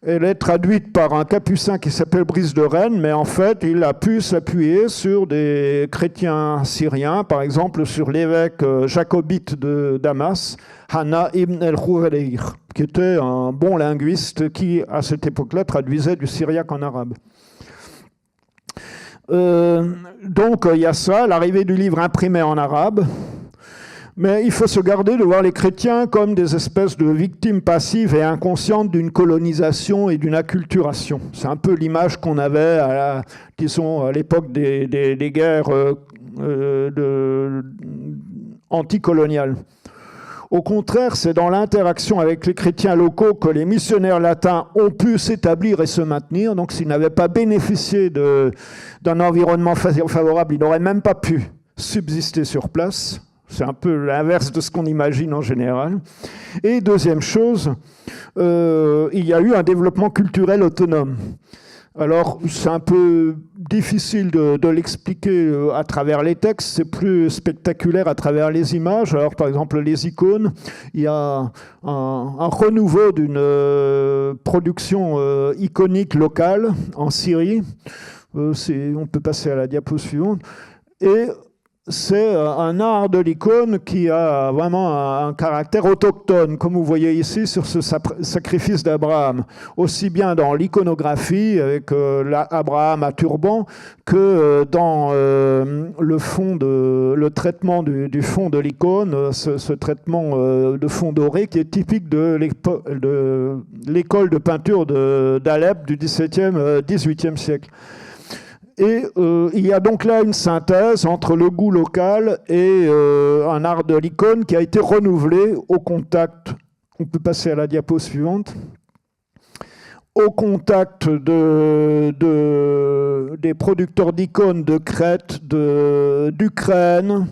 Elle est traduite par un capucin qui s'appelle Brice de Rennes, mais en fait, il a pu s'appuyer sur des chrétiens syriens, par exemple sur l'évêque jacobite de Damas, Hanna ibn el-Khoureir, qui était un bon linguiste qui, à cette époque-là, traduisait du syriaque en arabe. Donc, il y a ça, l'arrivée du livre imprimé en arabe. Mais il faut se garder de voir les chrétiens comme des espèces de victimes passives et inconscientes d'une colonisation et d'une acculturation. C'est un peu l'image qu'on avait à l'époque des guerres anticoloniales. Au contraire, c'est dans l'interaction avec les chrétiens locaux que les missionnaires latins ont pu s'établir et se maintenir. Donc s'ils n'avaient pas bénéficié d'un environnement favorable, ils n'auraient même pas pu subsister sur place. C'est un peu l'inverse de ce qu'on imagine en général. Et deuxième chose, il y a eu un développement culturel autonome. Alors, c'est un peu difficile de l'expliquer à travers les textes, c'est plus spectaculaire à travers les images. Alors, par exemple, les icônes, il y a un renouveau d'une production iconique locale en Syrie. On peut passer à la diapo suivante. Et c'est un art de l'icône qui a vraiment un caractère autochtone, comme vous voyez ici sur ce sacrifice d'Abraham, aussi bien dans l'iconographie avec Abraham à turban que dans le traitement du fond de l'icône, ce traitement de fond doré qui est typique de l'école de peinture d'Alep du XVIIe siècle. Et il y a donc là une synthèse entre le goût local et un art de l'icône qui a été renouvelé au contact, on peut passer à la diapo suivante, au contact des producteurs d'icônes de Crète, d'Ukraine,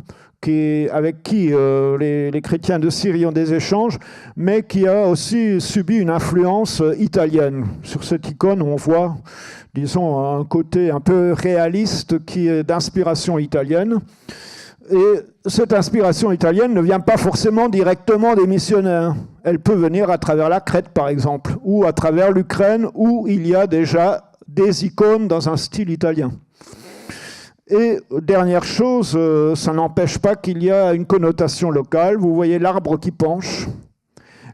avec qui les chrétiens de Syrie ont des échanges, mais qui a aussi subi une influence italienne. Sur cette icône, on voit, disons, un côté un peu réaliste qui est d'inspiration italienne. Et cette inspiration italienne ne vient pas forcément directement des missionnaires. Elle peut venir à travers la Crète, par exemple, ou à travers l'Ukraine, où il y a déjà des icônes dans un style italien. Et dernière chose, ça n'empêche pas qu'il y a une connotation locale. Vous voyez l'arbre qui penche.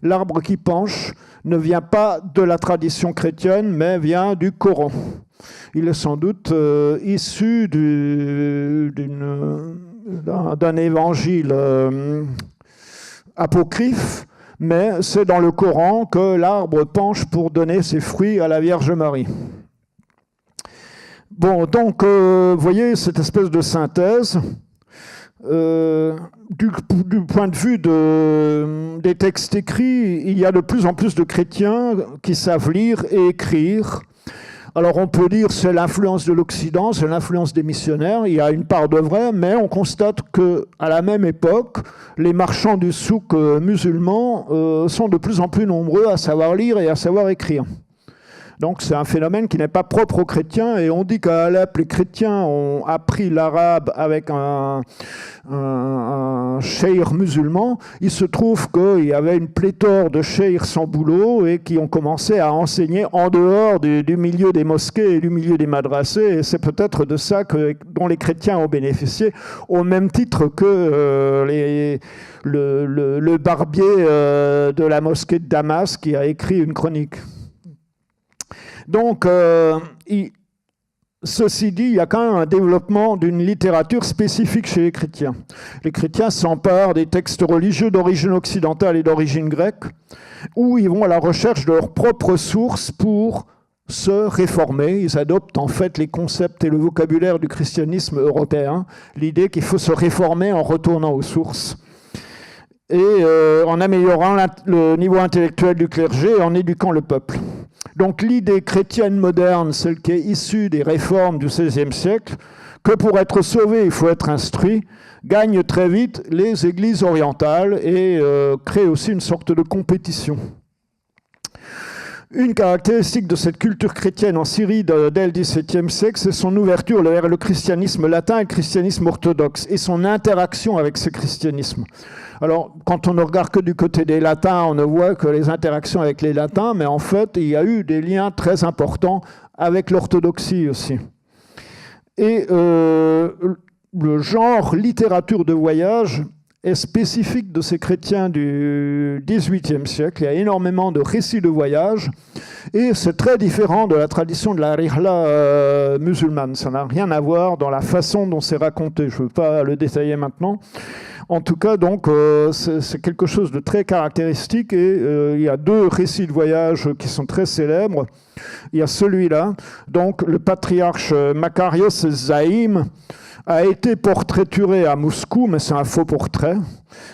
L'arbre qui penche ne vient pas de la tradition chrétienne, mais vient du Coran. Il est sans doute issu d'un évangile apocryphe, mais c'est dans le Coran que l'arbre penche pour donner ses fruits à la Vierge Marie. Bon, donc, vous voyez cette espèce de synthèse. Du point de vue des textes écrits, il y a de plus en plus de chrétiens qui savent lire et écrire. Alors on peut dire c'est l'influence de l'Occident, c'est l'influence des missionnaires, il y a une part de vrai, mais on constate qu'à la même époque, les marchands du souk musulmans sont de plus en plus nombreux à savoir lire et à savoir écrire. Donc c'est un phénomène qui n'est pas propre aux chrétiens, et on dit qu'à Alep, les chrétiens ont appris l'arabe avec un cheikh musulman. Il se trouve qu'il y avait une pléthore de cheikhs sans boulot et qui ont commencé à enseigner en dehors du milieu des mosquées et du milieu des madrassés, et c'est peut-être de ça dont les chrétiens ont bénéficié, au même titre que le barbier de la mosquée de Damas qui a écrit une chronique. Donc, ceci dit, il y a quand même un développement d'une littérature spécifique chez les chrétiens. Les chrétiens s'emparent des textes religieux d'origine occidentale et d'origine grecque, où ils vont à la recherche de leurs propres sources pour se réformer. Ils adoptent en fait les concepts et le vocabulaire du christianisme européen, l'idée qu'il faut se réformer en retournant aux sources, et en améliorant le niveau intellectuel du clergé et en éduquant le peuple. Donc l'idée chrétienne moderne, celle qui est issue des réformes du XVIe siècle, que pour être sauvé, il faut être instruit, gagne très vite les églises orientales et crée aussi une sorte de compétition. Une caractéristique de cette culture chrétienne en Syrie dès le XVIIe siècle, c'est son ouverture vers le christianisme latin et le christianisme orthodoxe, et son interaction avec ce christianisme. Alors, quand on ne regarde que du côté des latins, on ne voit que les interactions avec les latins, mais en fait, il y a eu des liens très importants avec l'orthodoxie aussi. Et le genre littérature de voyage est spécifique de ces chrétiens du XVIIIe siècle. Il y a énormément de récits de voyage, et c'est très différent de la tradition de la rihla musulmane. Ça n'a rien à voir dans la façon dont c'est raconté. Je ne veux pas le détailler maintenant. En tout cas, donc, c'est quelque chose de très caractéristique, et il y a deux récits de voyage qui sont très célèbres. Il y a celui-là, donc le patriarche Makarios Zaïm a été portraituré à Moscou, mais c'est un faux portrait.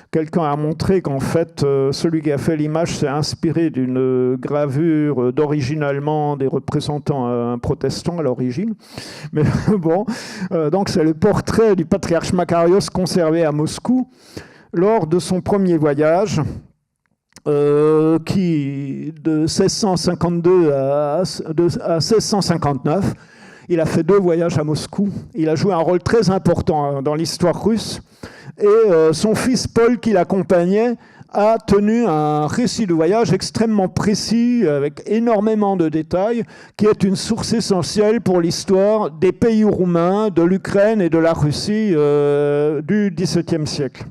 Quelqu'un a montré qu'en fait, celui qui a fait l'image s'est inspiré d'une gravure d'origine allemande et représentant un protestant à l'origine. Mais bon, donc c'est le portrait du patriarche Makarios conservé à Moscou lors de son premier voyage, qui de 1652 à 1659. Il a fait 2 voyages à Moscou. Il a joué un rôle très important dans l'histoire russe. Et son fils Paul, qui l'accompagnait, a tenu un récit de voyage extrêmement précis, avec énormément de détails, qui est une source essentielle pour l'histoire des pays roumains, de l'Ukraine et de la Russie du XVIIe siècle.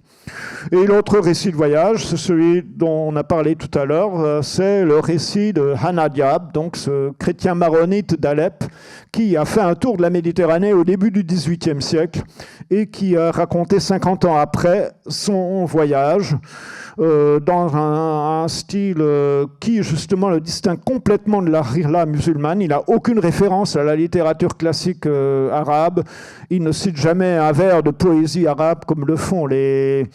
Et l'autre récit de voyage, c'est celui dont on a parlé tout à l'heure, c'est le récit de Hana Diab, donc ce chrétien maronite d'Alep, qui a fait un tour de la Méditerranée au début du XVIIIe siècle et qui a raconté 50 ans après son voyage dans un style qui justement le distingue complètement de la rihla musulmane. Il n'a aucune référence à la littérature classique arabe. Il ne cite jamais un vers de poésie arabe comme le font les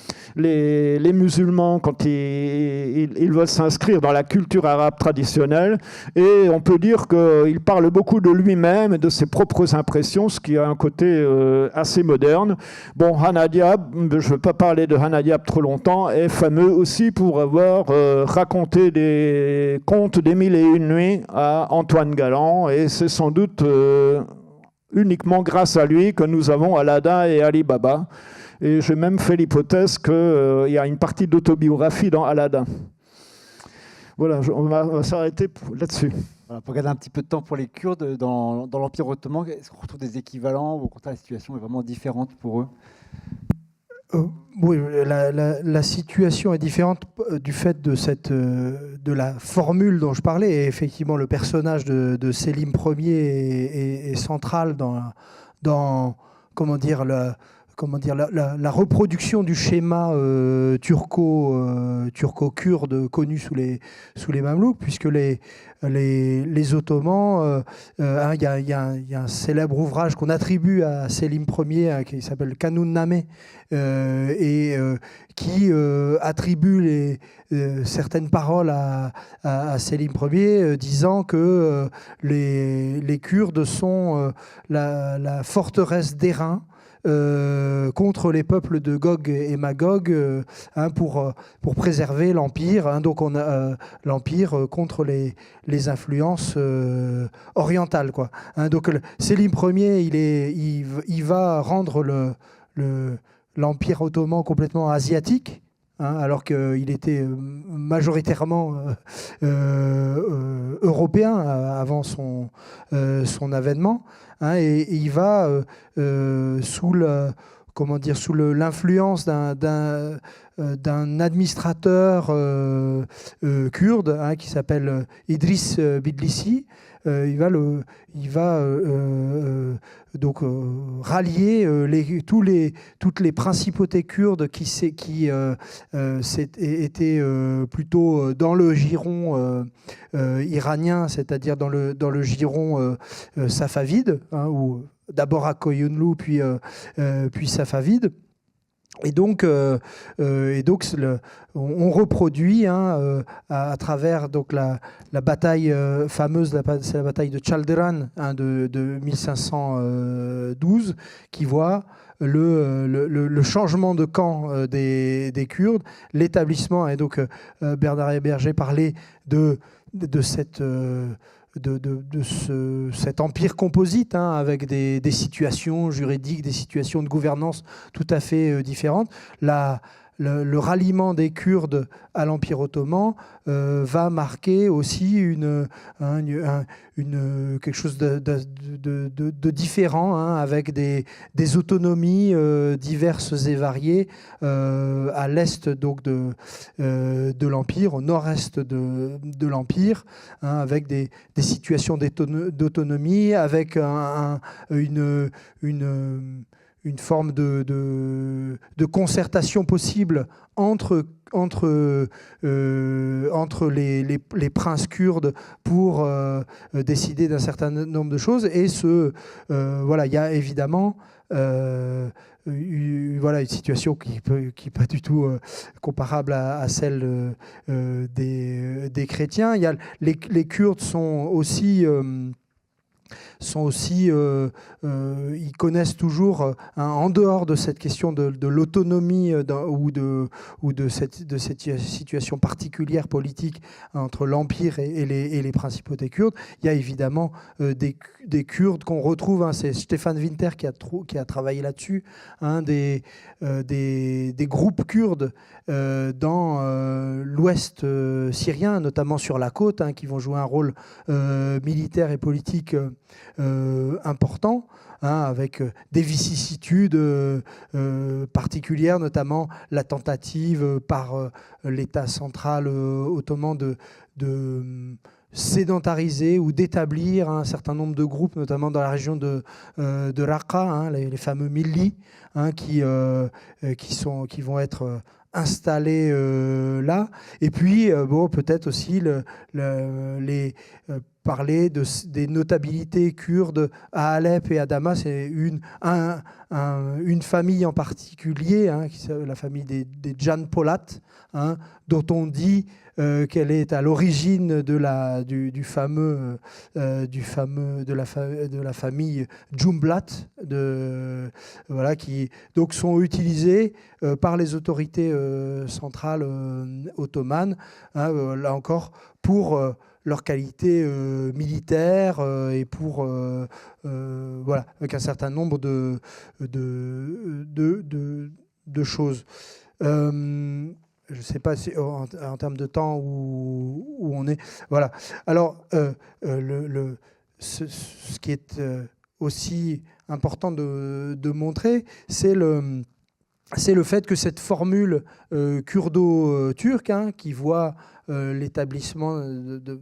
musulmans quand ils veulent s'inscrire dans la culture arabe traditionnelle. Et on peut dire qu'il parle beaucoup de lui-même et de ses propres impressions, ce qui a un côté assez moderne. Bon, Hana Diab, je ne veux pas parler de Hana Diab trop longtemps, est fameux aussi pour avoir raconté des contes des 1001 nuits à Antoine Galland, et c'est sans doute uniquement grâce à lui que nous avons Aladdin et Ali Baba. Et j'ai même fait l'hypothèse qu'il y a une partie d'autobiographie dans Aladdin. Voilà, on va s'arrêter là-dessus. Voilà, pour garder un petit peu de temps pour les Kurdes, dans l'Empire ottoman, est-ce qu'on retrouve des équivalents ou au contraire la situation est vraiment différente pour eux ? Oui, la situation est différente du fait de la formule dont je parlais. Et effectivement, le personnage de Sélim Ier est central dans comment dire, comment dire, la reproduction du schéma turco-kurde connu sous les Mamelouks, puisque les Ottomans, il y a un célèbre ouvrage qu'on attribue à Selim Ier qui s'appelle Kanun-Nameh, qui attribue certaines paroles à Selim Ier, disant que les Kurdes sont la forteresse d'airain contre les peuples de Gog et Magog, pour préserver l'Empire. Donc on a l'Empire contre les influences orientales, quoi. Donc Selim Ier, il va rendre l'Empire ottoman complètement asiatique, alors qu'il était majoritairement européen avant son avènement. Et il va sous l'influence d'un administrateur kurde qui s'appelle Idriss Bidlissi. Il va donc rallier toutes les principautés kurdes qui étaient plutôt dans le giron iranien, c'est-à-dire dans le giron safavide, ou d'abord à Koyunlu, puis safavide. Et donc, on reproduit à travers donc la bataille fameuse, c'est la bataille de Chaldiran de 1512, qui voit le changement de camp des Kurdes, l'établissement. Et donc Bernard Héberger parlait de cet empire composite, avec des situations juridiques, des situations de gouvernance tout à fait différentes. Le ralliement des Kurdes à l'Empire ottoman va marquer aussi quelque chose de différent, avec des autonomies diverses et variées à l'est donc de l'Empire, au nord-est de l'Empire, avec des situations d'autonomie, avec une forme de concertation possible entre les princes kurdes pour décider d'un certain nombre de choses. Et il y a évidemment une situation qui n'est pas du tout comparable à celle des chrétiens. Les Kurdes sont aussi ils connaissent toujours, en dehors de cette question de l'autonomie ou de cette situation particulière politique entre l'Empire et les principautés kurdes, il y a évidemment des Kurdes qu'on retrouve, c'est Stéphane Winter qui a travaillé là-dessus, des groupes kurdes dans l'ouest syrien, notamment sur la côte, qui vont jouer un rôle militaire et politique important, avec des vicissitudes particulières, notamment la tentative par l'État central ottoman de sédentariser ou d'établir un certain nombre de groupes, notamment dans la région de Raqqa, les fameux millis, qui vont être installés là. Et puis, peut-être aussi parler des notabilités kurdes à Alep et à Damas. C'est une famille en particulier, la famille des Jan Polat, dont on dit qu'elle est à l'origine de la famille Jumblat, qui donc sont utilisés par les autorités centrales ottomanes, là encore pour leur qualité militaire et pour avec un certain nombre de choses. Je ne sais pas si, en termes de temps où on est. Voilà. Alors, ce qui est aussi important de montrer, c'est le fait que cette formule kurdo-turque, qui voit l'établissement de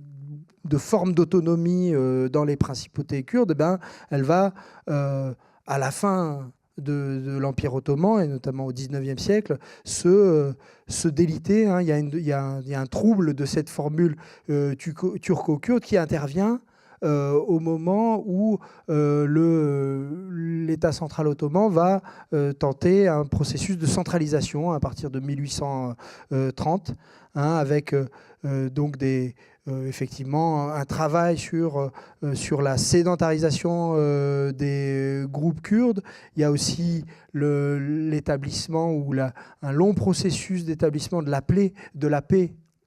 formes d'autonomie dans les principautés kurdes, elle va, à la fin de l'Empire ottoman, et notamment au XIXe siècle, se déliter. Hein. Il y a un trouble de cette formule turco-kurde qui intervient au moment où l'État central ottoman va tenter un processus de centralisation à partir de 1830, hein, avec donc effectivement un travail sur la sédentarisation des groupes kurdes. Il y a aussi l'établissement ou un long processus d'établissement de la paix,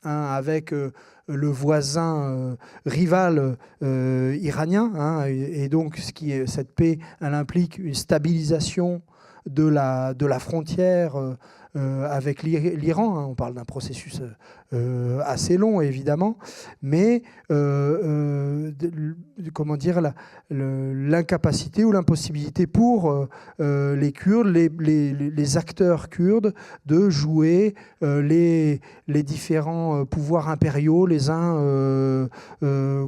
hein, avec le voisin rival iranien. Hein, et donc, cette paix, elle implique une stabilisation de la frontière avec l'Iran. Hein. On parle d'un processus assez long, évidemment, mais comment dire, l'incapacité ou l'impossibilité pour les Kurdes, les acteurs kurdes, de jouer les différents pouvoirs impériaux les uns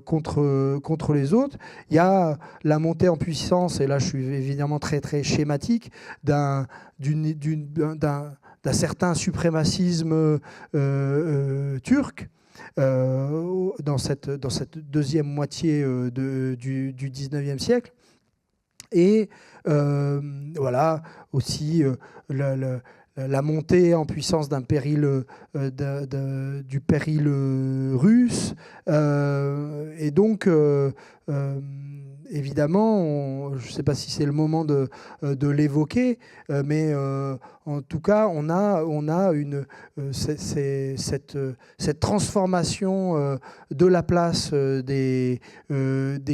contre les autres. Il y a la montée en puissance, et là je suis évidemment très très schématique, d'un certain suprémacisme turc dans cette deuxième moitié du XIXe siècle. Et voilà aussi la montée en puissance du péril russe. Et donc, évidemment, je ne sais pas si c'est le moment de l'évoquer, mais en tout cas, on a cette transformation de la place des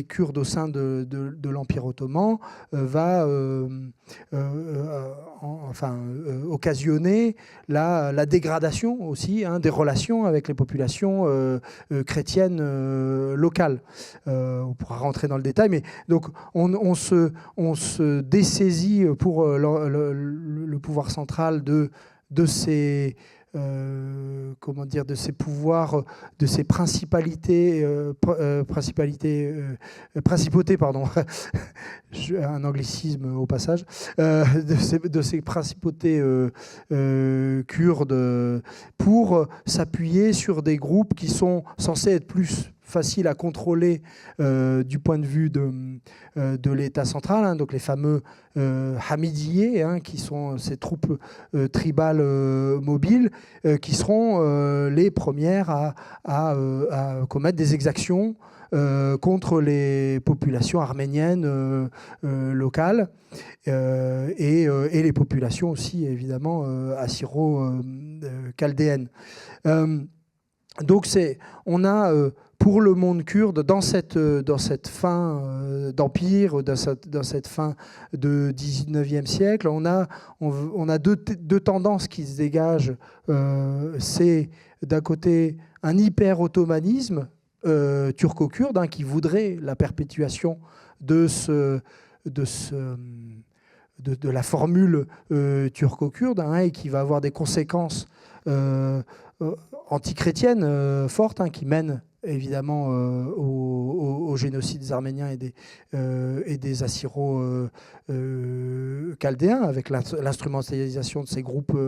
Kurdes au sein de l'Empire ottoman va occasionner la dégradation aussi, hein, des relations avec les populations chrétiennes locales. On pourra rentrer dans le détail, mais donc on se dessaisit pour le pouvoir central de ces de ces pouvoirs, de ces principautés, pardon, un anglicisme au passage, de ces principautés kurdes, pour s'appuyer sur des groupes qui sont censés être plus faciles à contrôler du point de vue de l'État central, hein, donc les fameux Hamidiyés, hein, qui sont ces troupes tribales mobiles, qui seront les premières à commettre des exactions contre les populations arméniennes locales et les populations aussi, évidemment, assyro-chaldéennes. Donc on a pour le monde kurde, dans cette fin d'empire, dans cette fin de 19e siècle, on a deux tendances qui se dégagent. C'est d'un côté un hyper-ottomanisme turco-kurde, hein, qui voudrait la perpétuation de la formule turco-kurde, hein, et qui va avoir des conséquences antichrétiennes fortes, hein, qui mènent évidemment au génocide des Arméniens et des Assyro-Chaldéens, avec l'instrumentalisation de ces groupes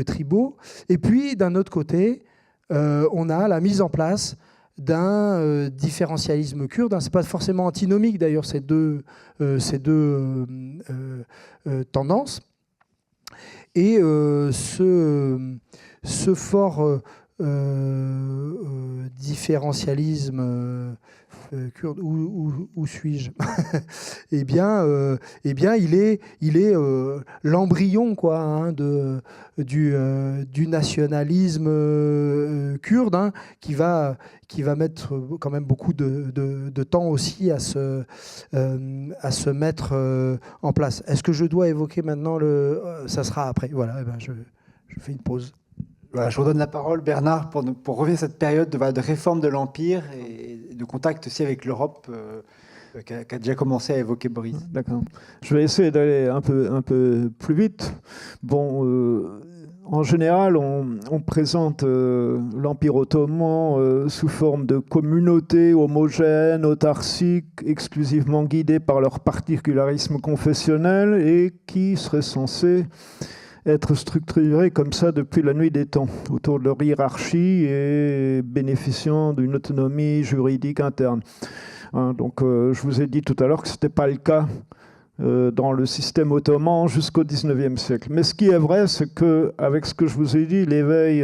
tribaux. Et puis, d'un autre côté, on a la mise en place d'un différentialisme kurde. Ce n'est pas forcément antinomique, d'ailleurs, ces deux tendances. Et ce fort différentialisme kurde, où suis-je? Eh bien, il est l'embryon, quoi, hein, du nationalisme kurde, hein, qui va mettre quand même beaucoup de temps aussi à se mettre en place. Est-ce que je dois évoquer maintenant ça sera après. Voilà, eh ben je fais une pause. Voilà, je vous donne la parole, Bernard, pour revenir à cette période de réforme de l'Empire et de contact aussi avec l'Europe Qu'a déjà commencé à évoquer Boris. D'accord. Je vais essayer d'aller un peu plus vite. Bon, en général, on présente l'Empire ottoman sous forme de communautés homogènes, autarciques, exclusivement guidées par leur particularisme confessionnel et qui seraient censées être structurées comme ça depuis la nuit des temps, autour de leur hiérarchie et bénéficiant d'une autonomie juridique interne. Donc, je vous ai dit tout à l'heure que ce n'était pas le cas dans le système ottoman jusqu'au XIXe siècle. Mais ce qui est vrai, c'est qu'avec ce que je vous ai dit, l'éveil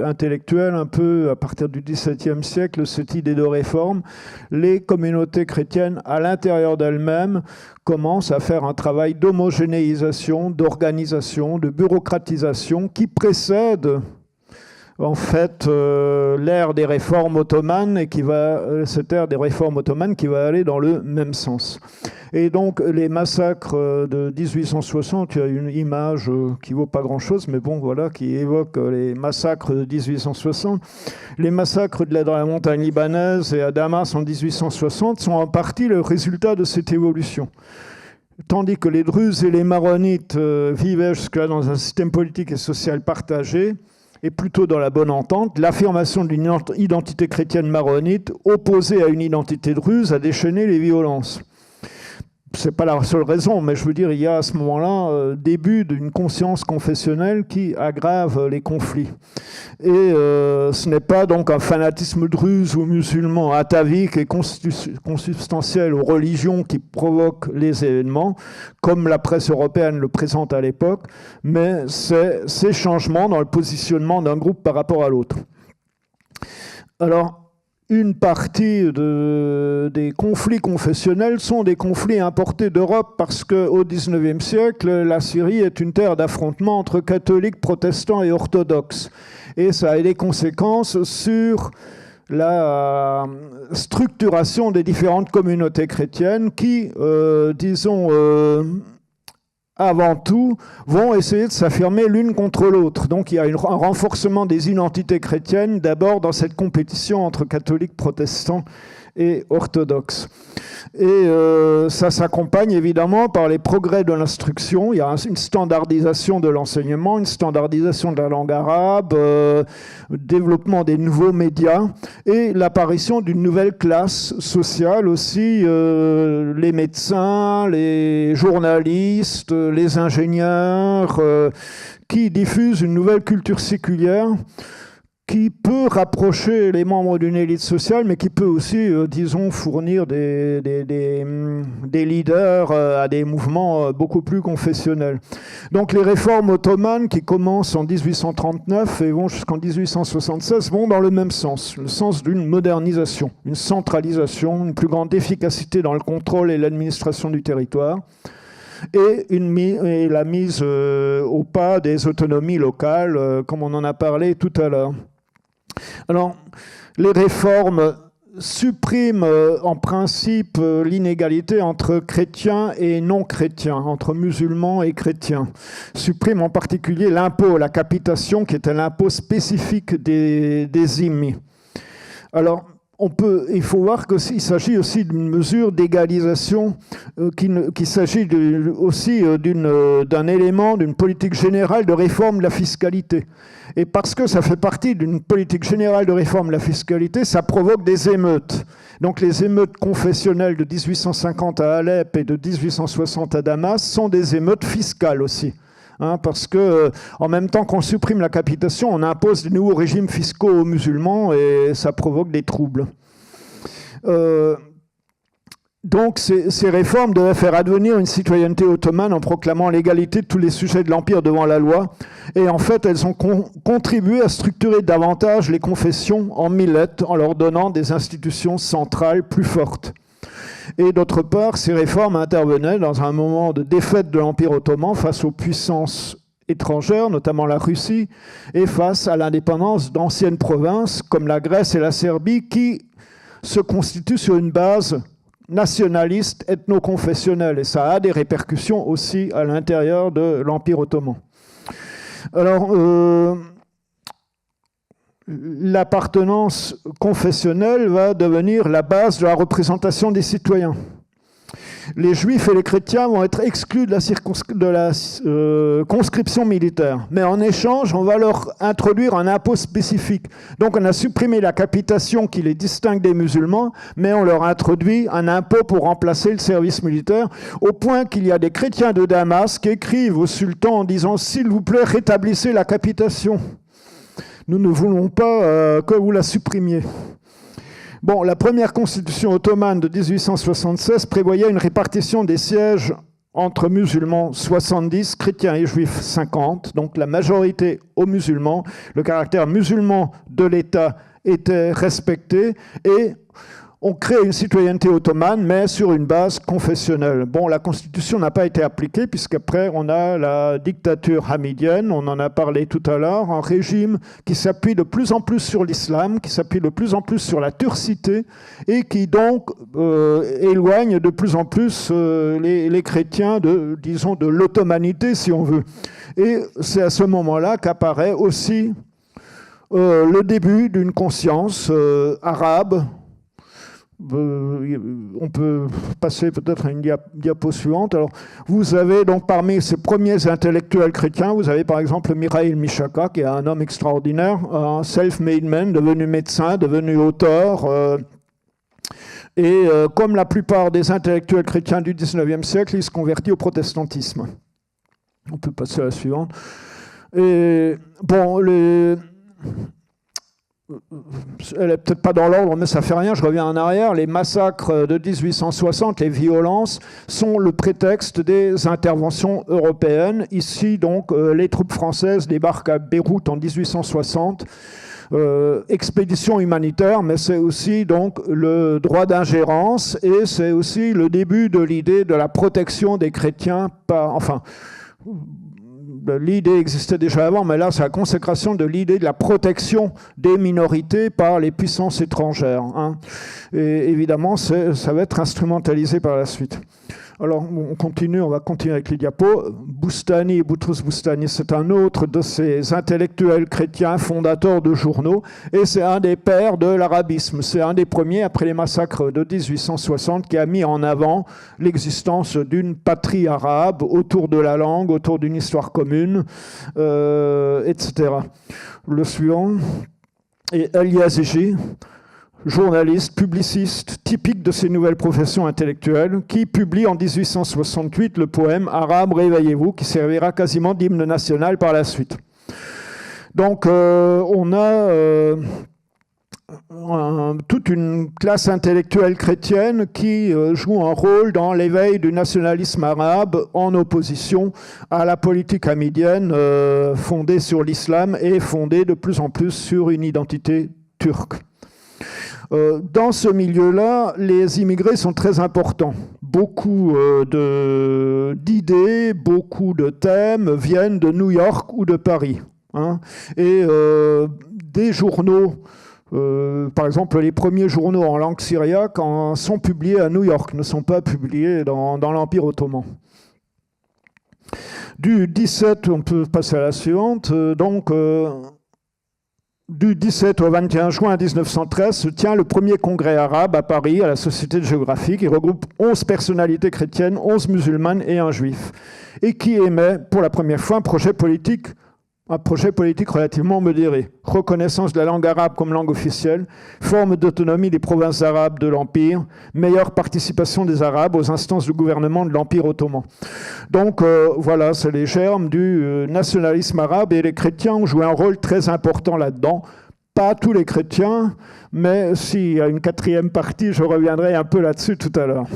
intellectuel, un peu à partir du XVIIe siècle, cette idée de réforme, les communautés chrétiennes, à l'intérieur d'elles-mêmes, commencent à faire un travail d'homogénéisation, d'organisation, de bureaucratisation qui précède en fait l'ère des réformes ottomanes et cette ère des réformes ottomanes qui va aller dans le même sens. Et donc les massacres de 1860, il y a une image qui vaut pas grand-chose, mais bon voilà, qui évoque les massacres de 1860. Les massacres de la montagne libanaise et à Damas en 1860 sont en partie le résultat de cette évolution. Tandis que les Druzes et les Maronites vivaient jusque-là dans un système politique et social partagé, et plutôt dans la bonne entente, l'affirmation d'une identité chrétienne maronite opposée à une identité druze a déchaîné les violences. C'est pas la seule raison, mais je veux dire, il y a à ce moment-là début d'une conscience confessionnelle qui aggrave les conflits. Et ce n'est pas donc un fanatisme druze ou musulman atavique et consubstantiel aux religions qui provoque les événements, comme la presse européenne le présente à l'époque, mais c'est ces changements dans le positionnement d'un groupe par rapport à l'autre. Alors, une partie des conflits confessionnels sont des conflits importés d'Europe parce qu'au XIXe siècle, la Syrie est une terre d'affrontement entre catholiques, protestants et orthodoxes. Et ça a des conséquences sur la structuration des différentes communautés chrétiennes qui, avant tout, vont essayer de s'affirmer l'une contre l'autre. Donc il y a un renforcement des identités chrétiennes, d'abord dans cette compétition entre catholiques, protestants et orthodoxes. Et ça s'accompagne évidemment par les progrès de l'instruction. Il y a une standardisation de l'enseignement, une standardisation de la langue arabe, développement des nouveaux médias et l'apparition d'une nouvelle classe sociale aussi, les médecins, les journalistes, les ingénieurs, qui diffusent une nouvelle culture séculière qui peut rapprocher les membres d'une élite sociale, mais qui peut aussi, disons, fournir des leaders à des mouvements beaucoup plus confessionnels. Donc les réformes ottomanes qui commencent en 1839 et vont jusqu'en 1876 vont dans le même sens, le sens d'une modernisation, une centralisation, une plus grande efficacité dans le contrôle et l'administration du territoire, et la mise au pas des autonomies locales, comme on en a parlé tout à l'heure. Alors, les réformes suppriment en principe l'inégalité entre chrétiens et non-chrétiens, entre musulmans et chrétiens. Suppriment en particulier l'impôt, la capitation, qui est un impôt spécifique des zimmis. Alors, il faut voir qu'il s'agit aussi d'une mesure d'égalisation, qu'il s'agit aussi d'un élément d'une politique générale de réforme de la fiscalité. Et parce que ça fait partie d'une politique générale de réforme de la fiscalité, ça provoque des émeutes. Donc les émeutes confessionnelles de 1850 à Alep et de 1860 à Damas sont des émeutes fiscales aussi. Parce que en même temps qu'on supprime la capitation, on impose de nouveaux régimes fiscaux aux musulmans et ça provoque des troubles. Donc ces réformes devaient faire advenir une citoyenneté ottomane en proclamant l'égalité de tous les sujets de l'Empire devant la loi. Et en fait, elles ont contribué à structurer davantage les confessions en millettes en leur donnant des institutions centrales plus fortes. Et d'autre part, ces réformes intervenaient dans un moment de défaite de l'Empire ottoman face aux puissances étrangères, notamment la Russie, et face à l'indépendance d'anciennes provinces comme la Grèce et la Serbie qui se constituent sur une base nationaliste, ethno-confessionnelle. Et ça a des répercussions aussi à l'intérieur de l'Empire ottoman. Alors, l'appartenance confessionnelle va devenir la base de la représentation des citoyens. Les juifs et les chrétiens vont être exclus de la conscription militaire. Mais en échange, on va leur introduire un impôt spécifique. Donc on a supprimé la capitation qui les distingue des musulmans, mais on leur introduit un impôt pour remplacer le service militaire, au point qu'il y a des chrétiens de Damas qui écrivent au sultan en disant « S'il vous plaît, rétablissez la capitation. Nous ne voulons pas que vous la supprimiez. » Bon, la première constitution ottomane de 1876 prévoyait une répartition des sièges entre musulmans 70, chrétiens et juifs 50, donc la majorité aux musulmans. Le caractère musulman de l'État était respecté et on crée une citoyenneté ottomane, mais sur une base confessionnelle. Bon, la Constitution n'a pas été appliquée, puisqu'après, on a la dictature hamidienne, on en a parlé tout à l'heure, un régime qui s'appuie de plus en plus sur l'islam, qui s'appuie de plus en plus sur la turcité, et qui donc éloigne de plus en plus les chrétiens disons, de l'ottomanité, si on veut. Et c'est à ce moment-là qu'apparaît aussi le début d'une conscience arabe. On peut passer peut-être à une diapo suivante. Alors, vous avez donc parmi ces premiers intellectuels chrétiens, vous avez par exemple Mikhail Mishaka, qui est un homme extraordinaire, un self-made man, devenu médecin, devenu auteur. Et comme la plupart des intellectuels chrétiens du 19e siècle, il se convertit au protestantisme. On peut passer à la suivante. Et bon, elle n'est peut-être pas dans l'ordre, mais ça fait rien, je reviens en arrière. Les massacres de 1860, les violences, sont le prétexte des interventions européennes. Ici, donc, les troupes françaises débarquent à Beyrouth en 1860. Expédition humanitaire, mais c'est aussi donc le droit d'ingérence et c'est aussi le début de l'idée de la protection des chrétiens l'idée existait déjà avant, mais là, c'est la consécration de l'idée de la protection des minorités par les puissances étrangères. Hein. Et évidemment, ça va être instrumentalisé par la suite. Alors, on va continuer avec les diapos. Boustani, Boutros Boustani, c'est un autre de ces intellectuels chrétiens fondateurs de journaux, et c'est un des pères de l'arabisme. C'est un des premiers, après les massacres de 1860, qui a mis en avant l'existence d'une patrie arabe autour de la langue, autour d'une histoire commune, etc. Le suivant est El Yazigi, journaliste, publiciste, typique de ces nouvelles professions intellectuelles, qui publie en 1868 le poème « Arabes, réveillez-vous », qui servira quasiment d'hymne national par la suite. Donc, on a toute une classe intellectuelle chrétienne qui joue un rôle dans l'éveil du nationalisme arabe en opposition à la politique hamidienne fondée sur l'islam et fondée de plus en plus sur une identité turque. Dans ce milieu-là, les immigrés sont très importants. Beaucoup d'idées, beaucoup de thèmes viennent de New York ou de Paris. Hein. Et des journaux, par exemple, les premiers journaux en langue syriaque sont publiés à New York, ne sont pas publiés dans l'Empire ottoman. Du 17, on peut passer à la suivante, du 17 au 21 juin 1913 se tient le premier congrès arabe à Paris, à la Société de géographie, qui regroupe 11 personnalités chrétiennes, 11 musulmanes et un juif, et qui émet pour la première fois un projet politique relativement modéré. Reconnaissance de la langue arabe comme langue officielle, forme d'autonomie des provinces arabes de l'Empire, meilleure participation des Arabes aux instances du gouvernement de l'Empire ottoman. Donc voilà, c'est les germes du nationalisme arabe et les chrétiens ont joué un rôle très important là-dedans. Pas tous les chrétiens, mais s'il y a une quatrième partie, je reviendrai un peu là-dessus tout à l'heure.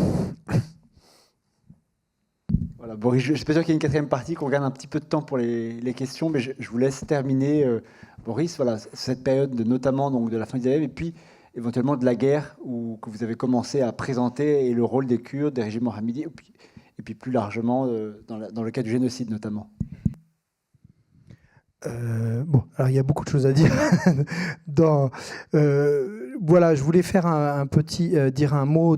Voilà, Boris, je suis pas sûr qu'il y ait une quatrième partie, qu'on gagne un petit peu de temps pour les questions, mais je vous laisse terminer, Boris, voilà, cette période notamment donc, de la fin du 19e et puis éventuellement de la guerre que vous avez commencé à présenter et le rôle des Kurdes, des régimes mohammediens, et puis plus largement dans le cas du génocide notamment. Bon, alors il y a beaucoup de choses à dire. Voilà, je voulais faire dire un mot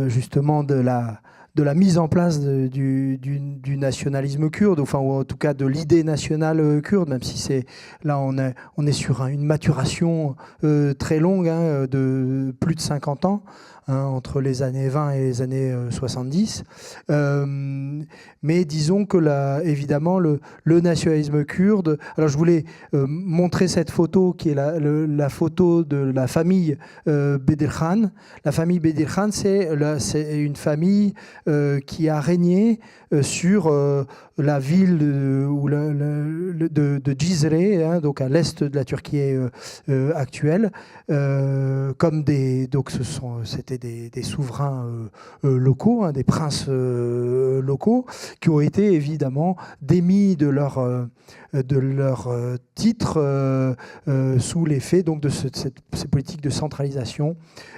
justement de la mise en place du nationalisme kurde, enfin, ou en tout cas de l'idée nationale kurde, même si là on est sur une maturation très longue, hein, de plus de 50 ans. Entre les années 20 et les années 70. Mais disons que évidemment, le nationalisme kurde... Alors je voulais montrer cette photo qui est la photo de la famille Bedirhan. La famille Bedirhan, c'est une famille qui a régné sur la ville de Cizre, hein, donc à l'est de la Turquie actuelle, donc c'était des souverains locaux, hein, des princes locaux, qui ont été évidemment démis de leur titre sous l'effet donc de ces politiques de centralisation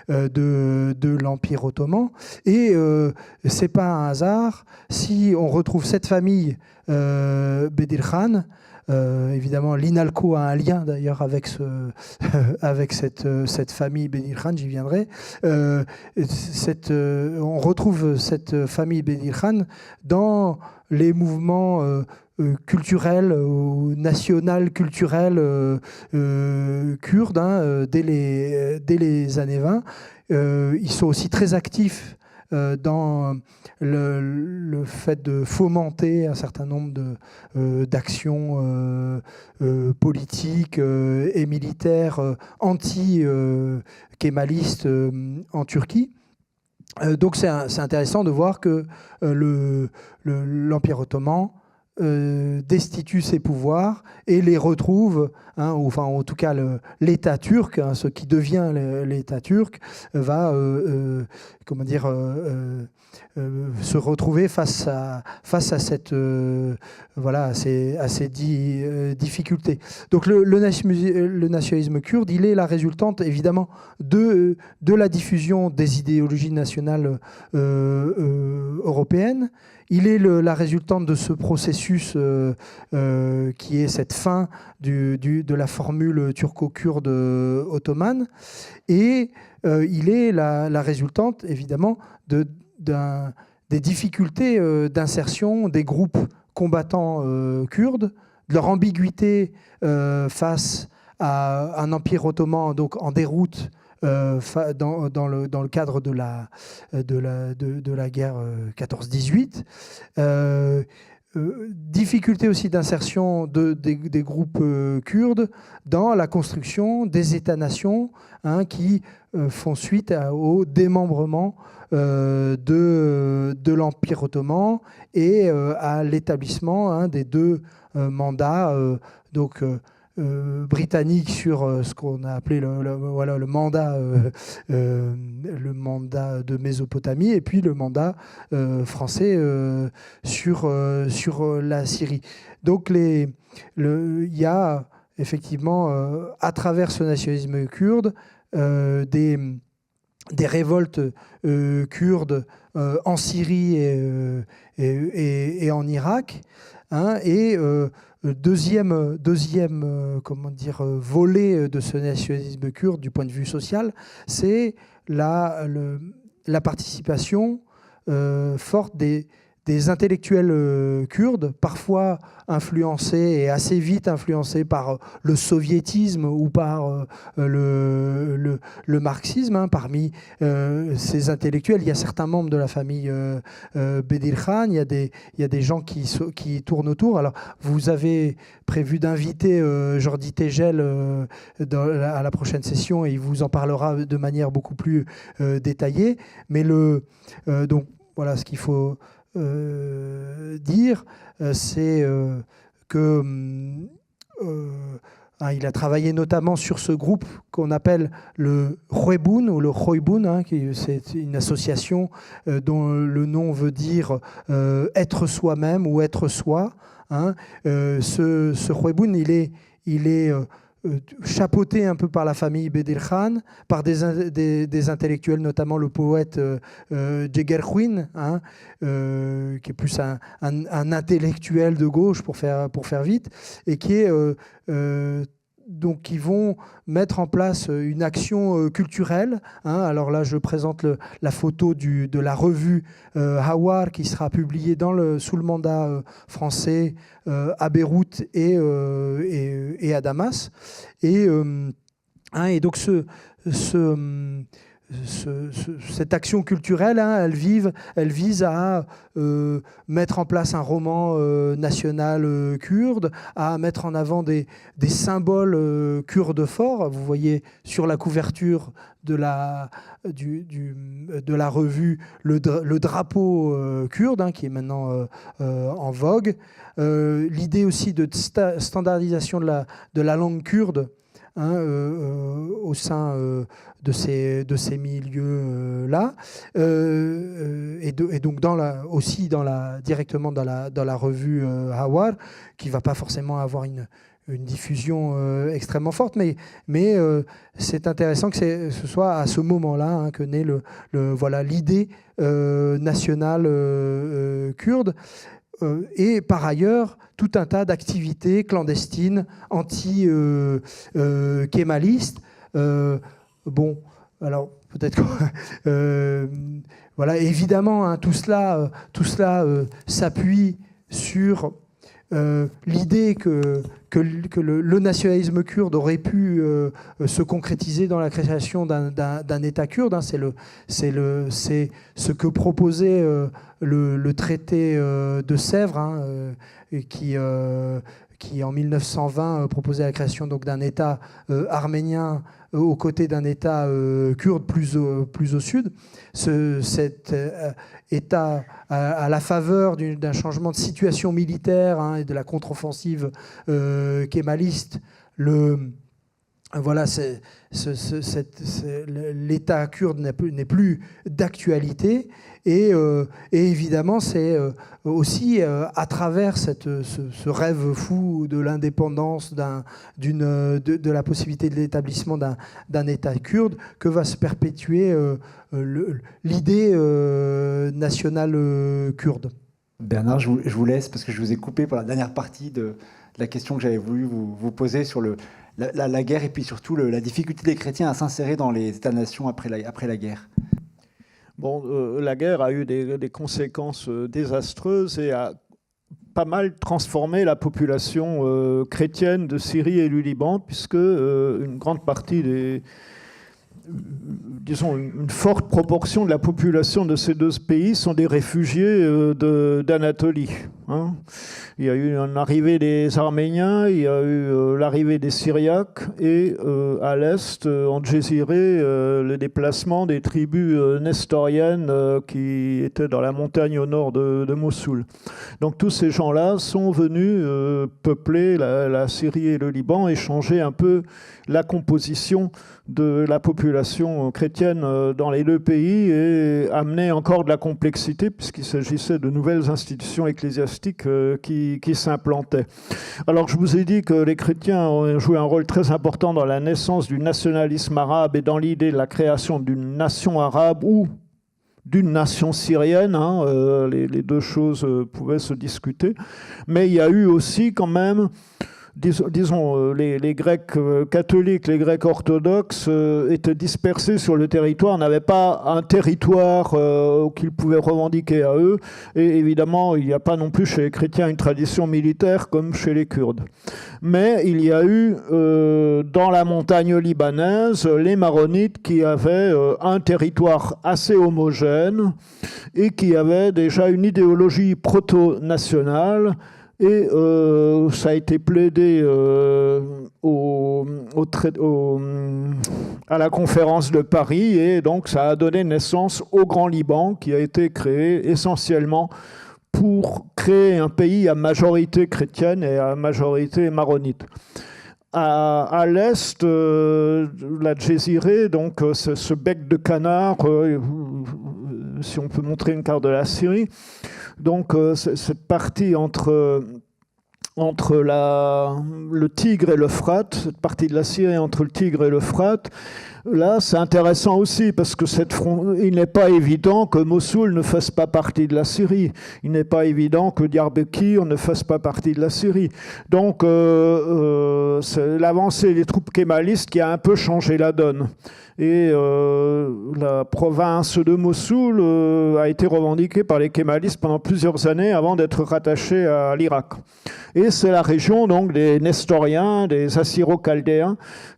de l'Empire ottoman. Et c'est pas un hasard si on retrouve cette famille Bedirhan. Évidemment, l'INALCO a un lien d'ailleurs avec cette famille Bedirhan, j'y viendrai. On retrouve cette famille Bedirhan dans les mouvements culturels ou national culturels kurdes, hein, dès les années 20. Ils sont aussi très actifs dans le fait de fomenter un certain nombre d'actions politiques et militaires anti-kémalistes en Turquie. Donc c'est intéressant de voir que l'Empire ottoman destitue ses pouvoirs et les retrouve, hein, enfin en tout cas l'État turc, hein, ce qui devient l'État turc, va se retrouver face à cette à ces difficultés. Donc le nationalisme kurde, il est la résultante évidemment de la diffusion des idéologies nationales européennes. Il est la résultante de ce processus qui est cette fin de la formule turco-kurde ottomane, et il est la résultante évidemment des difficultés d'insertion des groupes combattants kurdes, de leur ambiguïté face à un empire ottoman donc en déroute dans le cadre de la guerre 14-18. Difficulté aussi d'insertion des groupes kurdes dans la construction des États-nations, hein, qui font suite au démembrement de l'Empire ottoman et à l'établissement, hein, des deux mandats britannique sur ce qu'on a appelé le mandat de Mésopotamie, et puis le mandat français sur la Syrie. Donc il y a effectivement à travers ce nationalisme kurde des révoltes kurdes en Syrie et en Irak, hein, et deuxième volet de ce nationalisme kurde du point de vue social, c'est la participation forte des intellectuels kurdes, parfois influencés et assez vite influencés par le soviétisme ou par le marxisme, hein. Parmi ces intellectuels, il y a certains membres de la famille Bedirhan, il y a des gens qui tournent autour. Alors, vous avez prévu d'inviter Jordi Tegel à la prochaine session, et il vous en parlera de manière beaucoup plus détaillée. Mais donc, voilà, ce qu'il faut dire, c'est que il a travaillé notamment sur ce groupe qu'on appelle le Khoyboun ou le Khoyboun, hein, c'est une association dont le nom veut dire être soi-même ou être soi, hein. Ce Khoyboun, il est chapeauté un peu par la famille Bedirhan, par des intellectuels, notamment le poète Djegerchouin, hein, qui est plus un intellectuel de gauche pour faire vite, et qui est donc qui vont mettre en place une action culturelle. Alors là, je présente la photo de la revue Hawar qui sera publiée sous le mandat français à Beyrouth et à Damas. Et donc cette action culturelle, elle vise à mettre en place un roman national kurde, à mettre en avant des symboles kurdes forts. Vous voyez sur la couverture de la revue le drapeau kurde, qui est maintenant en vogue. L'idée aussi de standardisation de la langue kurde au sein de ces milieux-là, et donc aussi directement dans la revue Hawar, qui ne va pas forcément avoir une diffusion extrêmement forte, mais c'est intéressant que ce soit à ce moment-là que naît l'idée nationale kurde. Et par ailleurs, tout un tas d'activités clandestines, anti-kémalistes. Bon, alors peut-être que... voilà, évidemment, tout cela s'appuie sur l'idée que le nationalisme kurde aurait pu se concrétiser dans la création d'un État kurde. C'est ce que proposait le traité de Sèvres, qui en 1920 proposait la création d'un État arménien aux côtés d'un État kurde plus au sud. Cet État, à la faveur d'un changement de situation militaire et de la contre-offensive kémaliste, l'État kurde n'est plus d'actualité. Et évidemment, c'est aussi à travers ce rêve fou de l'indépendance, de la possibilité de l'établissement d'un État kurde, que va se perpétuer l'idée nationale kurde. Bernard, je vous laisse parce que je vous ai coupé pour la dernière partie de la question que j'avais voulu vous poser sur la guerre et puis surtout la difficulté des chrétiens à s'insérer dans les États-nations après la guerre. Bon, la guerre a eu des conséquences désastreuses et a pas mal transformé la population chrétienne de Syrie et du Liban, puisque une grande partie disons une forte proportion de la population de ces deux pays sont des réfugiés d'Anatolie. Il y a eu une arrivée des Arméniens, il y a eu l'arrivée des Syriaques et à l'est, en Djéziré, le déplacement des tribus nestoriennes qui étaient dans la montagne au nord de Mossoul. Donc tous ces gens-là sont venus peupler la Syrie et le Liban et changer un peu la composition de la population chrétienne dans les deux pays et amener encore de la complexité puisqu'il s'agissait de nouvelles institutions ecclésiastiques qui s'implantaient. Alors je vous ai dit que les chrétiens ont joué un rôle très important dans la naissance du nationalisme arabe et dans l'idée de la création d'une nation arabe ou d'une nation syrienne. Les deux choses pouvaient se discuter. Mais il y a eu aussi quand même... Disons, les Grecs catholiques, les Grecs orthodoxes étaient dispersés sur le territoire, n'avaient pas un territoire qu'ils pouvaient revendiquer à eux. Et évidemment, il n'y a pas non plus chez les chrétiens une tradition militaire comme chez les Kurdes. Mais il y a eu dans la montagne libanaise les Maronites qui avaient un territoire assez homogène et qui avaient déjà une idéologie proto-nationale. Et ça a été plaidé à la conférence de Paris, et donc ça a donné naissance au Grand Liban, qui a été créé essentiellement pour créer un pays à majorité chrétienne et à majorité maronite. À l'est, la Djéziré, donc ce bec de canard, si on peut montrer une carte de la Syrie, donc cette partie entre entre le Tigre et l'Euphrate, cette partie de la Syrie entre le Tigre et l'Euphrate. Là, c'est intéressant aussi parce que il n'est pas évident que Mossoul ne fasse pas partie de la Syrie. Il n'est pas évident que Diyarbakir ne fasse pas partie de la Syrie. Donc, c'est l'avancée des troupes kémalistes qui a un peu changé la donne. Et la province de Mossoul a été revendiquée par les kémalistes pendant plusieurs années avant d'être rattachée à l'Irak. Et c'est la région donc des Nestoriens, des Assyro-Chaldéens,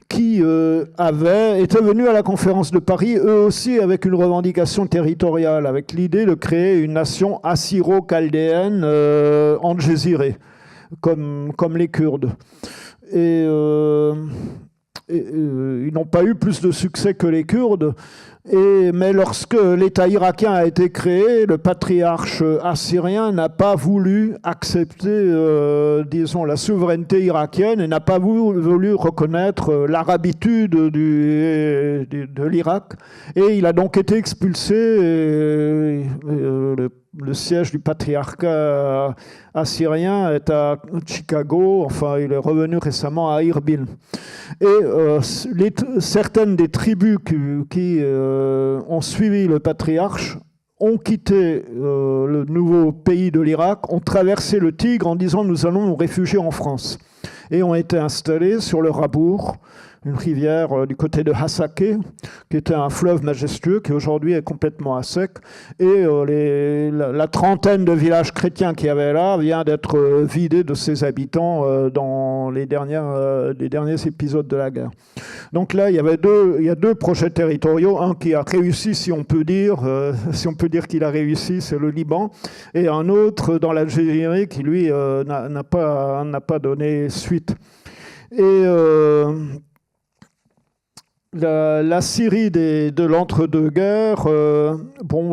qui étaient venus à la conférence de Paris, eux aussi avec une revendication territoriale, avec l'idée de créer une nation assyro-chaldéenne en Jésiré, comme les Kurdes. Et ils n'ont pas eu plus de succès que les Kurdes. Mais lorsque l'État irakien a été créé, le patriarche assyrien n'a pas voulu accepter, disons, la souveraineté irakienne et n'a pas voulu reconnaître l'arabitude de l'Irak. Et il a donc été expulsé. Le siège du patriarcat assyrien est à Chicago. Enfin, il est revenu récemment à Irbil. Et certaines des tribus qui ont suivi le patriarche ont quitté le nouveau pays de l'Irak, ont traversé le Tigre en disant « nous allons nous réfugier en France » et ont été installés sur le Rabour, une rivière du côté de Hassaké, qui était un fleuve majestueux, qui aujourd'hui est complètement à sec. Et la trentaine de villages chrétiens qu'il y avait là vient d'être vidée de ses habitants dans les derniers épisodes de la guerre. Donc là, il y a deux projets territoriaux. Un qui a réussi, si on peut dire qu'il a réussi, c'est le Liban. Et un autre dans l'Algérie qui, lui, n'a pas donné suite. Et la Syrie de l'entre-deux-guerres,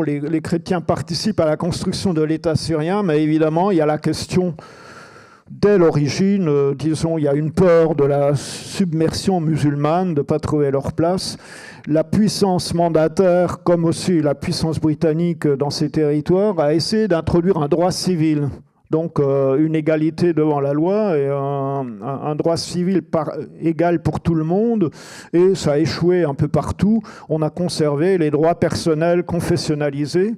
les chrétiens participent à la construction de l'État syrien, mais évidemment, il y a la question, dès l'origine, disons, il y a une peur de la submersion musulmane, de ne pas trouver leur place. La puissance mandataire, comme aussi la puissance britannique dans ces territoires, a essayé d'introduire un droit civil. Donc une égalité devant la loi et un droit civil égal pour tout le monde. Et ça a échoué un peu partout. On a conservé les droits personnels confessionnalisés.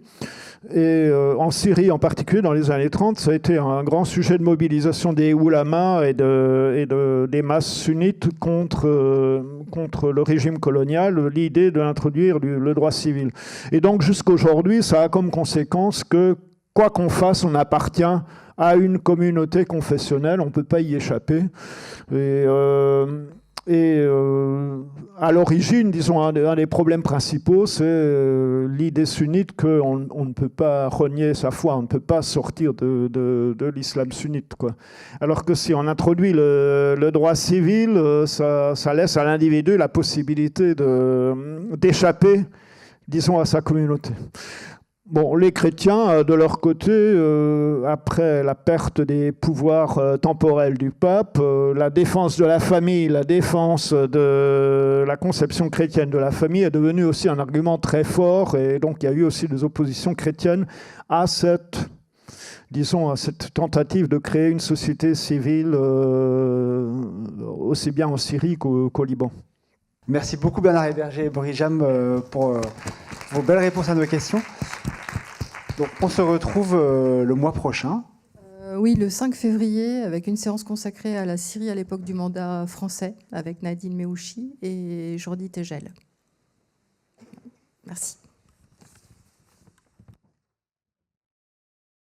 Et en Syrie en particulier, dans les années 30, ça a été un grand sujet de mobilisation des oulamas et des masses sunnites contre le régime colonial, l'idée d'introduire le droit civil. Et donc jusqu'aujourd'hui, ça a comme conséquence que quoi qu'on fasse, on appartient à une communauté confessionnelle, on ne peut pas y échapper. Et à l'origine, disons, un des problèmes principaux, c'est l'idée sunnite qu'on ne peut pas renier sa foi, on ne peut pas sortir de l'islam sunnite, quoi. Alors que si on introduit le droit civil, ça laisse à l'individu la possibilité d'échapper, disons, à sa communauté. Bon, les chrétiens, de leur côté, après la perte des pouvoirs temporels du pape, la défense de la famille, la défense de la conception chrétienne de la famille est devenue aussi un argument très fort. Et donc, il y a eu aussi des oppositions chrétiennes à cette tentative de créer une société civile aussi bien en Syrie qu'au Liban. Merci beaucoup Bernard Héberger et Boris Jam pour vos belles réponses à nos questions. Donc, on se retrouve le mois prochain. Oui, le 5 février, avec une séance consacrée à la Syrie à l'époque du mandat français, avec Nadine Meouchi et Jordi Tegel. Merci.